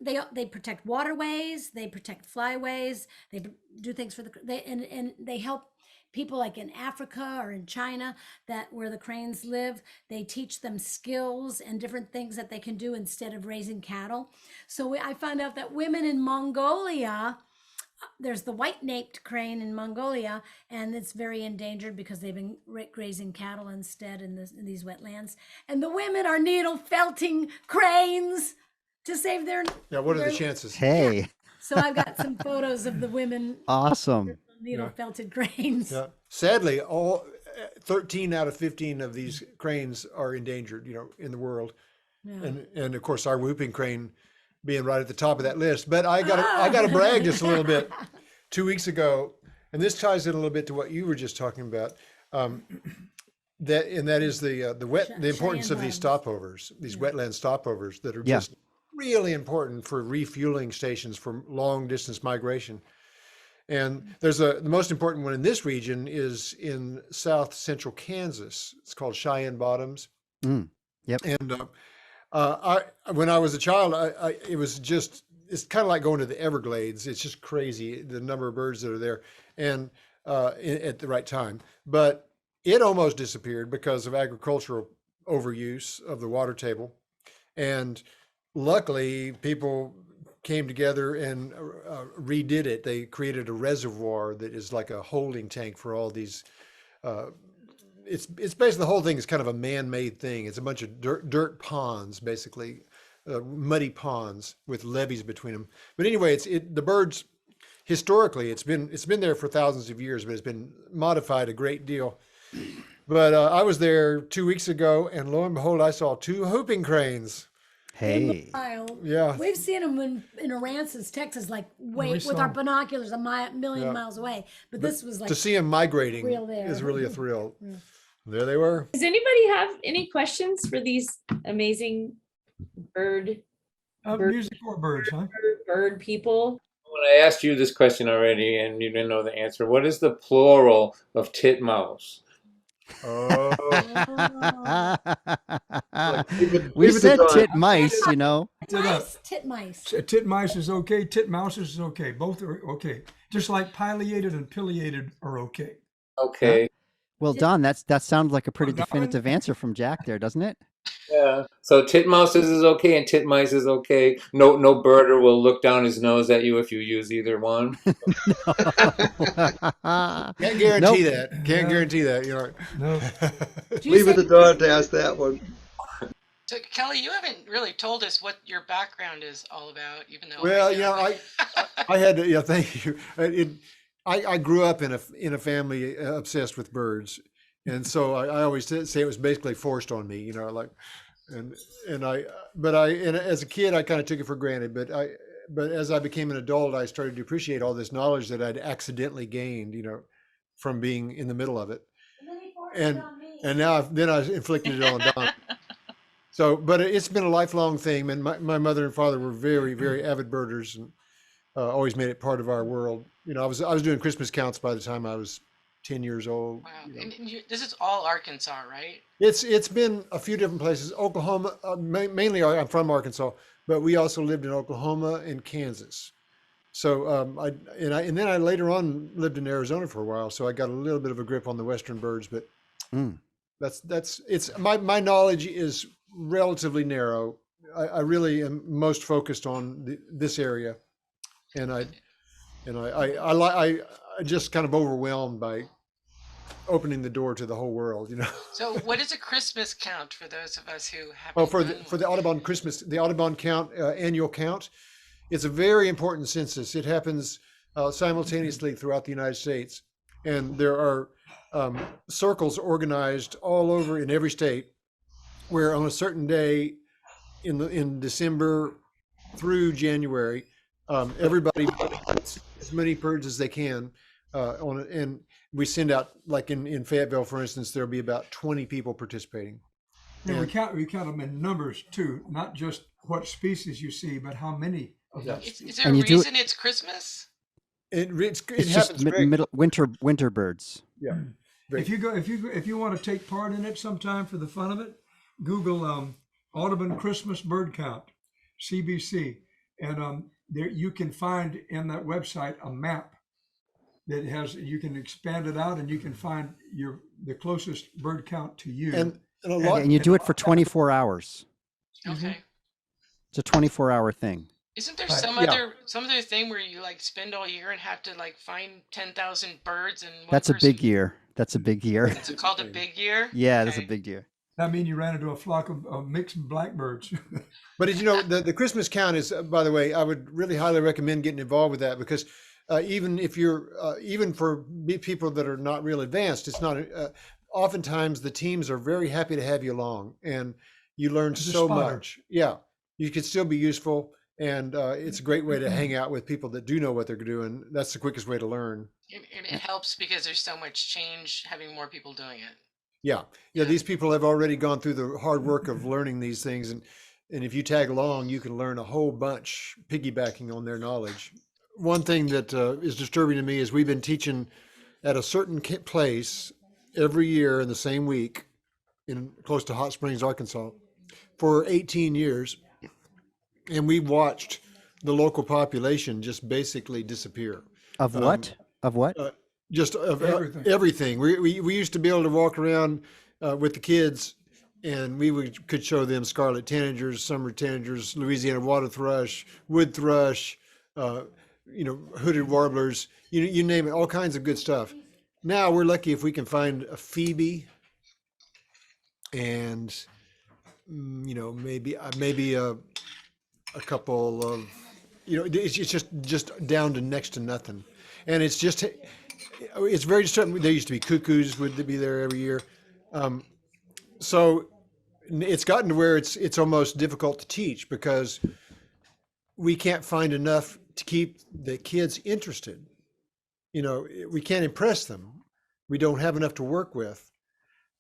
they protect waterways, they protect flyways, they do things for and they help people like in Africa or in China where the cranes live. They teach them skills and different things that they can do instead of raising cattle. So I found out that women in Mongolia, there's the white-naped crane in Mongolia, and it's very endangered because they've been grazing cattle instead in these wetlands. And the women are needle felting cranes to save their. Yeah, what are the chances? Hey, Yeah. So I've got some photos of the women awesome. needle felted cranes. Yeah. Sadly, all 13 out of 15 of these cranes are endangered, in the world. Yeah. And of course our whooping crane being right at the top of that list. But I got to brag just a little bit. 2 weeks ago, and this ties in a little bit to what you were just talking about. That is the importance of these stopovers, these wetland stopovers that are just really important for refueling stations for long distance migration. And there's the most important one in this region is in south central Kansas. It's called Cheyenne Bottoms. Yep. And when I was a child, it's kind of like going to the Everglades. It's just crazy, the number of birds that are there and at the right time. But it almost disappeared because of agricultural overuse of the water table. And luckily, people came together and redid it. They created a reservoir that is like a holding tank for all these. It's basically, the whole thing is kind of a man-made thing. It's a bunch of dirt ponds, basically, muddy ponds with levees between them. But anyway, the birds historically it's been there for thousands of years, but it's been modified a great deal. But I was there 2 weeks ago, and lo and behold, I saw 2 whooping cranes. Hey, Yeah. We've seen them in Aransas, Texas, like with our binoculars a million miles away. But this was like To see them migrating real there. is really a thrill. There they were. Does anybody have any questions for these amazing bird Music or birds, huh? people? When I asked you this question already and you didn't know the answer, what is the plural of titmouse? Oh, we leave it said to Dawn. titmice, titmice. Titmice is okay. Titmouses is okay. Both are okay. Just like pileated and pileated are okay. Okay. Well, Don, that sounds like a pretty Don? definitive answer from Jack there, doesn't it? Yeah. So titmouses is okay and titmice is okay. No birder will look down his nose at you if you use either one. Can't guarantee Nope. that. Can't guarantee that. You know. No. Leave it to Don to ask that one. So Kelly, you haven't really told us what your background is all about, even though Well, I you know, know. I had to. Yeah, thank you. I grew up in a family obsessed with birds, and so I always say it was basically forced on me. You know, like, and and as a kid I kind of took it for granted, but as I became an adult, I started to appreciate all this knowledge that I'd accidentally gained. You know, from being in the middle of it, and now then I inflicted it on Don. So, but it's been a lifelong thing. And my mother and father were very avid birders, and always made it part of our world. You know, I was doing Christmas counts by the time I was 10 years old. Wow. You know. And this is all Arkansas, right? It's been a few different places. Oklahoma, mainly I'm from Arkansas, but we also lived in Oklahoma and Kansas. So and then I later on lived in Arizona for a while, so I got a little bit of a grip on the western birds. But it's my knowledge is relatively narrow. I really am most focused on this area, and I just kind of overwhelmed by opening the door to the whole world, you know. So what is a Christmas count for those of us who haven't Oh, for done the one? Audubon the Audubon count, annual count, it's a very important census. It happens simultaneously throughout the United States, and there are circles organized all over in every state, where on a certain day in December through January, everybody puts as many birds as they can on it, and we send out, like in Fayetteville, for instance, there'll be about 20 people participating. And we count them in numbers too, not just what species you see, but how many of that Is species. there a And you do it- reason it's Christmas? It It's happens just very, middle winter birds. yeah. If you want to take part in it sometime for the fun of it, Google Audubon Christmas Bird Count, CBC, and there you can find in that website a map that you can expand it out and you can find the closest bird count to you. And a lot, And you do it for 24 hours. Okay. It's a 24-hour thing. Isn't there Right. some other thing where you like spend all year and have to like find 10,000 birds and one That's a big person- year. That's a big year. Is it called a big year? Yeah, that's a Okay. big year. That means you ran into a flock of mixed blackbirds. but you know, the Christmas count is, by the way, I would really highly recommend getting involved with that, because even if you're, even for people that are not real advanced, it's not, oftentimes the teams are very happy to have you along, and you learn As a so spotter. much. Yeah, you could still be useful, and it's a great way to hang out with people that do know what they're doing. That's the quickest way to learn. It helps because there's so much change having more people doing it. Yeah, these people have already gone through the hard work of learning these things, and if you tag along, you can learn a whole bunch, piggybacking on their knowledge. One thing that is disturbing to me is we've been teaching at a certain place every year in the same week in close to Hot Springs, Arkansas, for 18 years, and we watched the local population just basically disappear. Of what? Of what? Just of Everything. everything. We used to be able to walk around with the kids, and could show them scarlet tanagers, summer tanagers, Louisiana water thrush, wood thrush, hooded warblers, you name it, all kinds of good stuff. Now we're lucky if we can find a phoebe, and maybe a couple of, it's just down to next to nothing, and it's very disturbing. There used to be cuckoos would be there every year, so it's gotten to where it's almost difficult to teach, because we can't find enough to keep the kids interested. We can't impress them. We don't have enough to work with,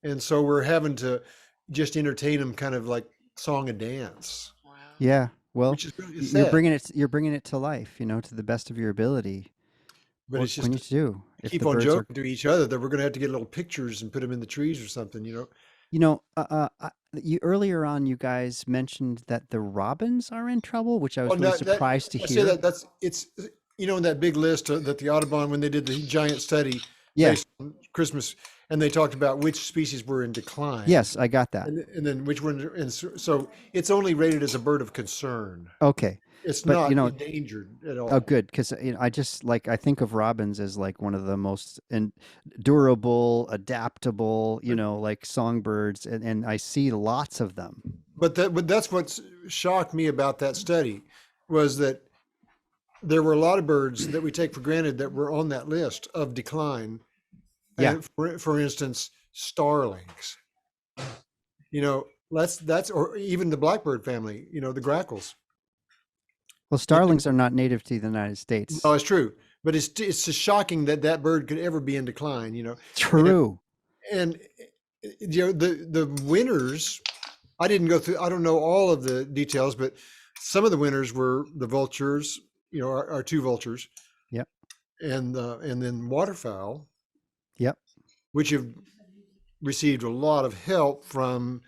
and so we're having to just entertain them, kind of like song and dance, Wow. Yeah. Well, which is really you're sad. bringing it to life, to the best of your ability. But What it's can just you do? If keep the on birds are- joking to each other that we're going to have to get little pictures and put them in the trees or something. You earlier on, you guys mentioned that the robins are in trouble, which I was Well, really no, that- surprised to I say hear. it's in that big list that the Audubon, when they did the giant study Yeah. based on Christmas, and they talked about which species were in decline. Yes, I got that. And then which one, and so it's only rated as a bird of concern. Okay. It's But, not you know, endangered at all. oh, good, because I just I think of robins as like one of the most durable, adaptable, like songbirds, and I see lots of them. But that's what shocked me about that study was that there were a lot of birds that we take for granted that were on that list of decline. Yeah. And for instance, starlings. That's or even the blackbird family. The grackles. Well, starlings are not native to the United States. No, it's true, but it's just shocking that bird could ever be in decline. True. And the winners. I didn't go through. I don't know all of the details, but some of the winners were the vultures. Our two vultures. Yep. And then waterfowl. Yep. Which have received a lot of help from,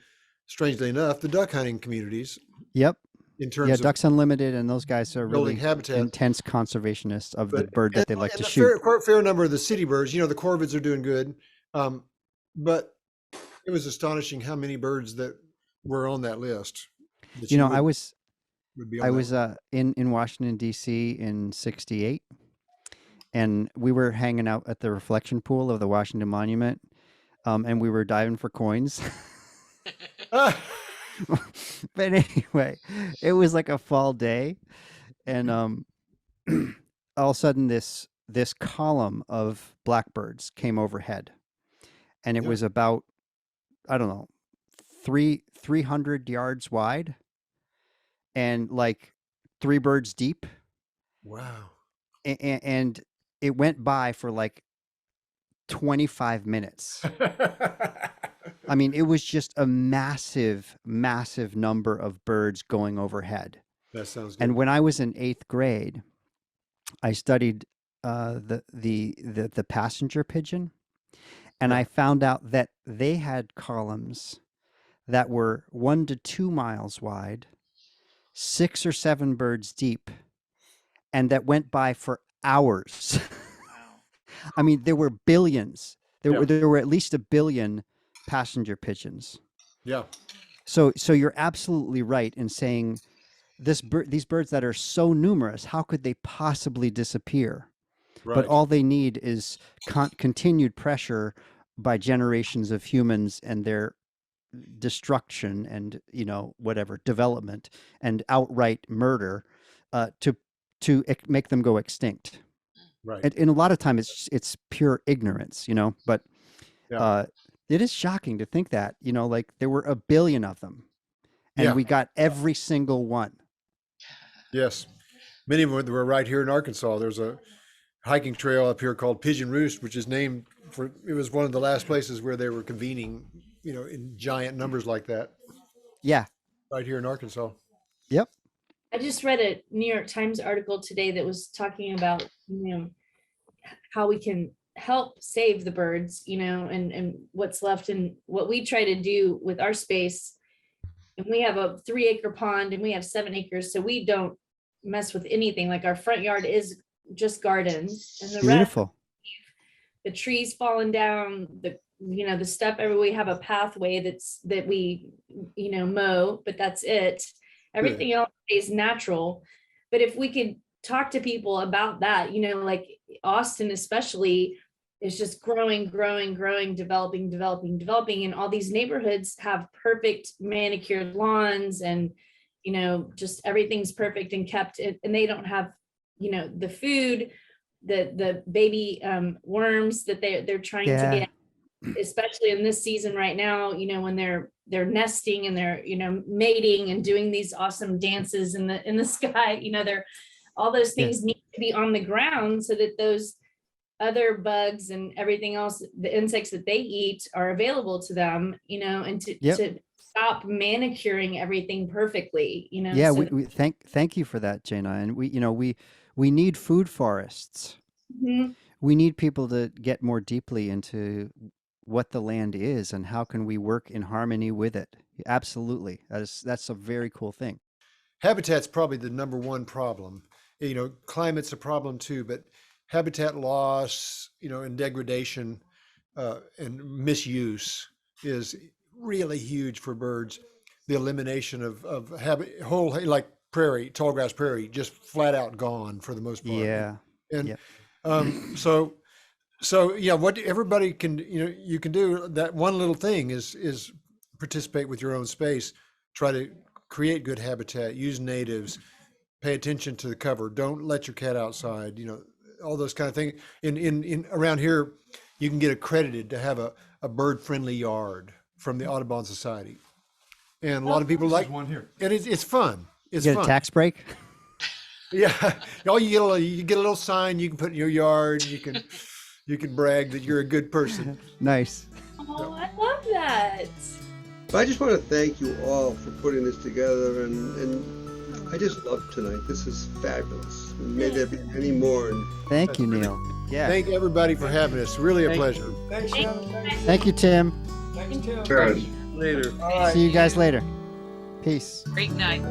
strangely enough, the duck hunting communities. Yep. In terms of Ducks Unlimited, and those guys are really building habitat. intense conservationists of the bird that they like to a shoot. fair number of the city birds. The corvids are doing good, but it was astonishing how many birds that were on that list. I was in Washington D.C. in '68, and we were hanging out at the reflection pool of the Washington Monument, and we were diving for coins. But anyway, it was like a fall day, and all of a sudden this column of blackbirds came overhead, and it was about, I don't know, 300 yards wide, and like 3 birds deep. Wow. And it went by for like 25 minutes. I mean, it was just a massive, massive number of birds going overhead. That sounds good. And when I was in 8th grade, I studied the passenger pigeon, and I found out that they had columns that were 1 to 2 miles wide, 6 or 7 birds deep, and that went by for hours. I mean, there were billions. There were at least 1 billion passenger pigeons. Yeah. So you're absolutely right in saying these birds that are so numerous, how could they possibly disappear? Right. But all they need is continued pressure by generations of humans and their destruction and whatever development and outright murder to make them go extinct. Right. And a lot of time it's pure ignorance, but it is shocking to think that, like there were 1 billion of them, and we got every single one. Yes. Many of them were right here in Arkansas. There's a hiking trail up here called Pigeon Roost, which is named for, it was one of the last places where they were convening, in giant numbers like that. Yeah. Right here in Arkansas. Yep. I just read a New York Times article today that was talking about, how we can help save the birds, and what's left. And what we try to do with our space, and we have a 3-acre pond and we have 7 acres. So we don't mess with anything. Like our front yard is just gardens, and the Beautiful. rest, the trees falling down, the stuff everywhere. We have a pathway that we, mow, but that's it. Everything else is natural. But if we could talk to people about that, like Austin especially is just growing, developing. And all these neighborhoods have perfect manicured lawns, and, just everything's perfect and kept, and they don't have, the food, the baby worms that they're trying to get, especially in this season right now, when they're nesting and they're, mating and doing these awesome dances in the sky, all those things need to be on the ground so that those other bugs and everything else, the insects that they eat, are available to them, and to stop manicuring everything perfectly, Yeah, so, we thank you for that, Jena. And we need food forests. Mhm. We need people to get more deeply into what the land is and how can we work in harmony with it. Absolutely. That's a very cool thing. Habitat's probably the number one problem. Climate's a problem too, but habitat loss, and degradation, and misuse is really huge for birds. The elimination of whole, like prairie, tall grass prairie, just flat out gone for the most part. Yeah. And Yep. so yeah, what everybody can, you can do that one little thing is participate with your own space, try to create good habitat, use natives, pay attention to the cover, don't let your cat outside, all those kind of things. In around here, you can get accredited to have a bird friendly yard from the Audubon Society. And a lot of people like, There's one here. and it's fun. It's Get fun. a tax break? Yeah. You get a little sign you can put in your yard. You can brag that you're a good person. Nice. Oh, I love that. I just want to thank you all for putting this together, and I just love tonight. This is fabulous. And may there be many more. And Thank you, Neil. Yeah. Thank everybody for having us. Really a pleasure. Thanks, Shannon. Thank you, Tim. Thanks, Tim. Sure. Later. See you guys later. Peace. Great night.